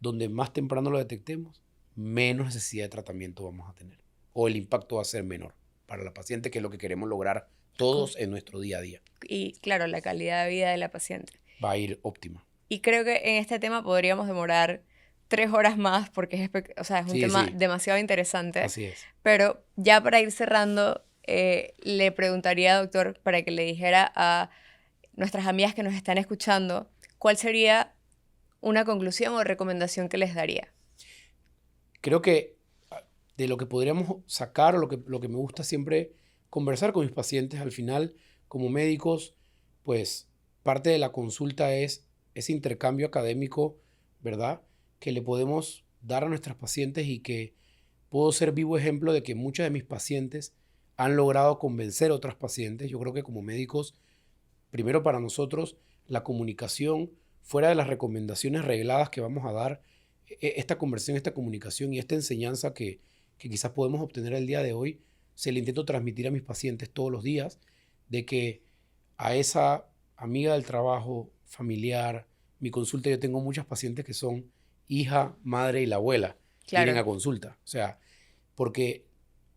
donde más temprano lo detectemos, menos necesidad de tratamiento vamos a tener o el impacto va a ser menor para la paciente, que es lo que queremos lograr todos en nuestro día a día. Y claro, la calidad de vida de la paciente. Va a ir óptima. Y creo que en este tema podríamos demorar 3 horas más porque o sea, es un Sí, tema sí. demasiado interesante. Así es. Pero ya para ir cerrando, le preguntaría, doctor, para que le dijera a nuestras amigas que nos están escuchando, ¿cuál sería una conclusión o recomendación que les daría? Creo que de lo que podríamos sacar o lo que me gusta siempre conversar con mis pacientes al final, como médicos, pues parte de la consulta es ese intercambio académico, ¿verdad? Que le podemos dar a nuestras pacientes y que puedo ser vivo ejemplo de que muchas de mis pacientes han logrado convencer a otras pacientes. Yo creo que como médicos, primero para nosotros, la comunicación fuera de las recomendaciones regladas que vamos a dar, esta conversación, esta comunicación y esta enseñanza que quizás podemos obtener el día de hoy, se le intento transmitir a mis pacientes todos los días, de que a esa amiga del trabajo, familiar, mi consulta, yo tengo muchas pacientes que son hija, madre y la abuela, vienen a Claro, consulta. O sea, porque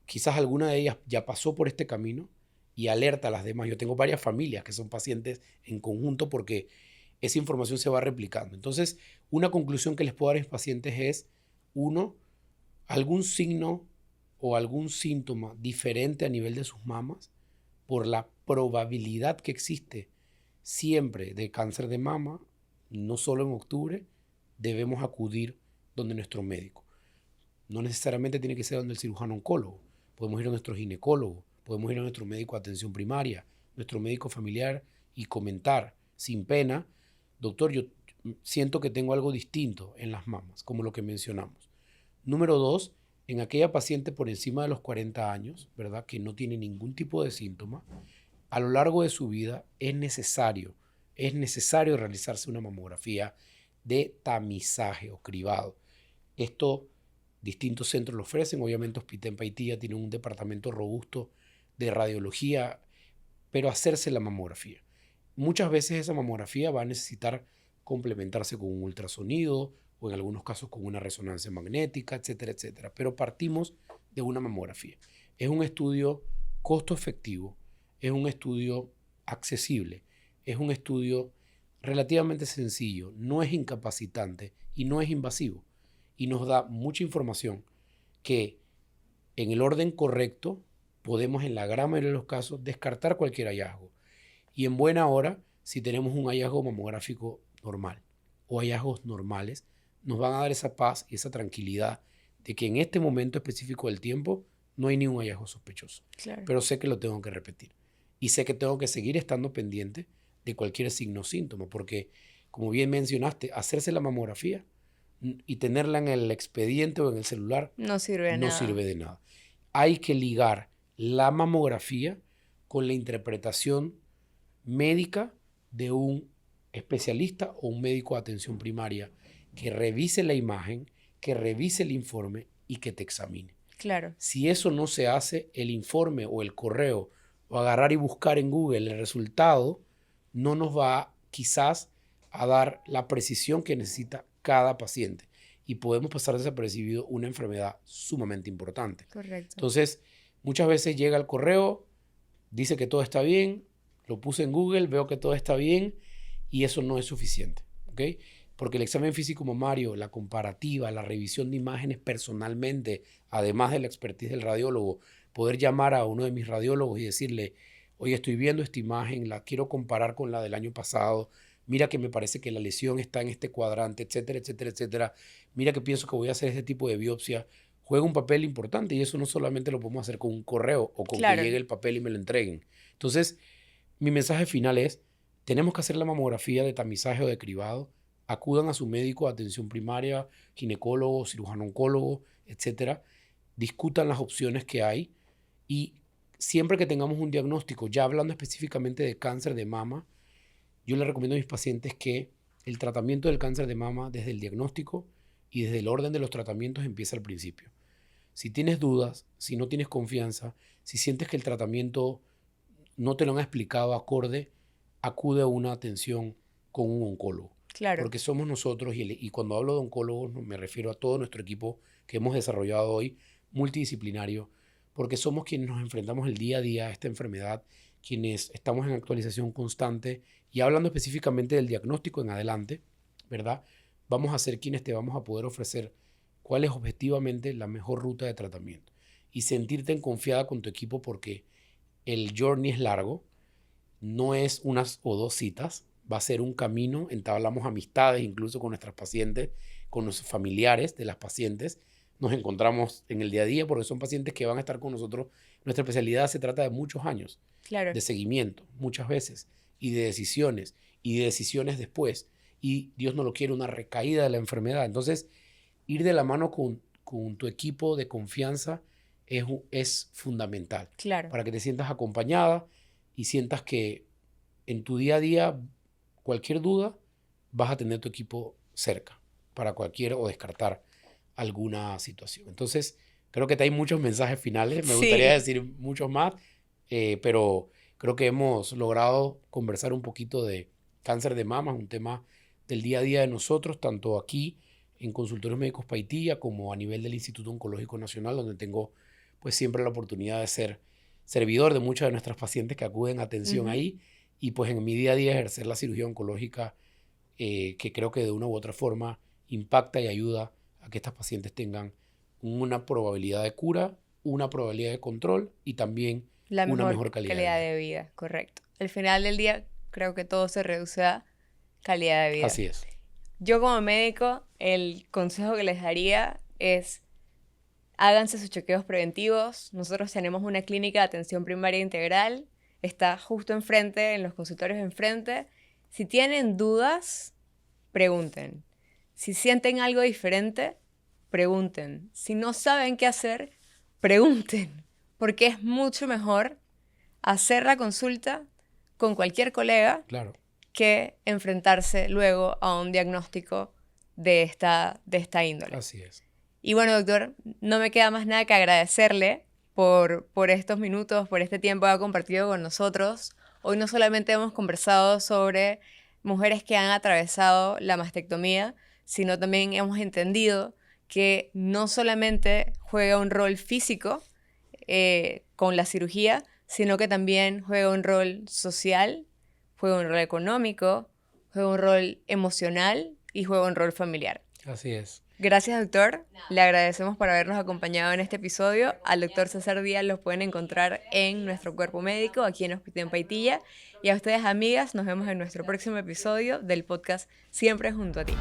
quizás alguna de ellas ya pasó por este camino y alerta a las demás. Yo tengo varias familias que son pacientes en conjunto porque esa información se va replicando. Entonces, una conclusión que les puedo dar a mis pacientes es, uno, algún signo o algún síntoma diferente a nivel de sus mamas, por la probabilidad que existe siempre de cáncer de mama, no solo en octubre, debemos acudir donde nuestro médico. No necesariamente tiene que ser donde el cirujano oncólogo. Podemos ir a nuestro ginecólogo, podemos ir a nuestro médico de atención primaria, nuestro médico familiar y comentar sin pena, doctor, yo siento que tengo algo distinto en las mamas, como lo que mencionamos. Número dos, en aquella paciente por encima de los 40 años, ¿verdad? Que no tiene ningún tipo de síntoma, a lo largo de su vida es necesario realizarse una mamografía de tamizaje o cribado. Esto distintos centros lo ofrecen, obviamente Hospital en Paitilla tiene un departamento robusto de radiología, pero hacerse la mamografía. Muchas veces esa mamografía va a necesitar complementarse con un ultrasonido o en algunos casos con una resonancia magnética, etcétera, etcétera. Pero partimos de una mamografía. Es un estudio costo efectivo, es un estudio accesible, es un estudio relativamente sencillo, no es incapacitante y no es invasivo. Y nos da mucha información que en el orden correcto podemos en la gran mayoría de los casos descartar cualquier hallazgo. Y en buena hora, si tenemos un hallazgo mamográfico normal o hallazgos normales, nos van a dar esa paz y esa tranquilidad de que en este momento específico del tiempo no hay ningún hallazgo sospechoso. claro. Pero sé que lo tengo que repetir. Y sé que tengo que seguir estando pendiente de cualquier signo o síntoma, porque, como bien mencionaste, hacerse la mamografía y tenerla en el expediente o en el celular No sirve de no nada. sirve de nada. Hay que ligar la mamografía con la interpretación médica de un especialista o un médico de atención primaria que revise la imagen, que revise el informe y que te examine. Claro, Si eso no se hace, el informe o el correo o agarrar y buscar en Google el resultado no nos va quizás a dar la precisión que necesita cada paciente y podemos pasar desapercibido una enfermedad sumamente importante. correcto. Entonces, muchas veces llega el correo, dice que todo está bien, lo puse en Google, veo que todo está bien y eso no es suficiente, ¿ok? Porque el examen físico mamario, la comparativa, la revisión de imágenes personalmente, además de la expertise del radiólogo, poder llamar a uno de mis radiólogos y decirle, oye, estoy viendo esta imagen, la quiero comparar con la del año pasado, mira que me parece que la lesión está en este cuadrante, etcétera, etcétera, etcétera, mira que pienso que voy a hacer este tipo de biopsia, juega un papel importante y eso no solamente lo podemos hacer con un correo o con que Claro, llegue el papel y me lo entreguen. Entonces, mi mensaje final es, tenemos que hacer la mamografía de tamizaje o de cribado, acudan a su médico de atención primaria, ginecólogo, cirujano oncólogo, etcétera, discutan las opciones que hay y siempre que tengamos un diagnóstico, ya hablando específicamente de cáncer de mama, yo le recomiendo a mis pacientes que el tratamiento del cáncer de mama desde el diagnóstico y desde el orden de los tratamientos empieza al principio. Si tienes dudas, si no tienes confianza, si sientes que el tratamiento no te lo han explicado acorde, acude a una atención con un oncólogo. claro, Porque somos nosotros, y cuando hablo de oncólogos me refiero a todo nuestro equipo que hemos desarrollado hoy, multidisciplinario, porque somos quienes nos enfrentamos el día a día a esta enfermedad, quienes estamos en actualización constante y hablando específicamente del diagnóstico en adelante, ¿verdad? Vamos a ser quienes te vamos a poder ofrecer cuál es objetivamente la mejor ruta de tratamiento y sentirte en confiada con tu equipo porque el journey es largo, no es unas o dos citas, va a ser un camino, entablamos amistades incluso con nuestras pacientes, con los familiares de las pacientes, nos encontramos en el día a día porque son pacientes que van a estar con nosotros. Nuestra especialidad se trata de muchos años claro. de seguimiento, muchas veces, y de decisiones después. Y Dios no lo quiere, una recaída de la enfermedad. Entonces, ir de la mano con tu equipo de confianza es fundamental Claro, para que te sientas acompañada y sientas que en tu día a día cualquier duda vas a tener tu equipo cerca para cualquier o descartar alguna situación. Entonces, creo que hay muchos mensajes finales. Me gustaría decir muchos más, pero creo que hemos logrado conversar un poquito de cáncer de mama, un tema del día a día de nosotros, tanto aquí en Consultorios Médicos Paitilla como a nivel del Instituto Oncológico Nacional, donde tengo pues siempre la oportunidad de ser servidor de muchas de nuestras pacientes que acuden a atención ahí, y pues en mi día a día ejercer la cirugía oncológica, que creo que de una u otra forma impacta y ayuda a que estas pacientes tengan una probabilidad de cura, una probabilidad de control y también una mejor calidad de vida. Correcto. Al final del día creo que todo se reduce a calidad de vida. Así es. Yo como médico, el consejo que les daría es: háganse sus chequeos preventivos. Nosotros tenemos una clínica de atención primaria integral. Está justo enfrente, en los consultorios enfrente. Si tienen dudas, pregunten. Si sienten algo diferente, pregunten. Si no saben qué hacer, pregunten. Porque es mucho mejor hacer la consulta con cualquier colega, claro, que enfrentarse luego a un diagnóstico de esta índole. Así es. Y bueno, doctor, no me queda más nada que agradecerle por estos minutos, por este tiempo que ha compartido con nosotros. Hoy no solamente hemos conversado sobre mujeres que han atravesado la mastectomía, sino también hemos entendido que no solamente juega un rol físico con la cirugía, sino que también juega un rol social, juega un rol económico, juega un rol emocional y juega un rol familiar. Así es. Gracias, doctor. Le agradecemos por habernos acompañado en este episodio. Al doctor César Díaz los pueden encontrar en nuestro cuerpo médico, aquí en Hospital Paitilla. Y a ustedes, amigas, nos vemos en nuestro próximo episodio del podcast Siempre Junto a Ti.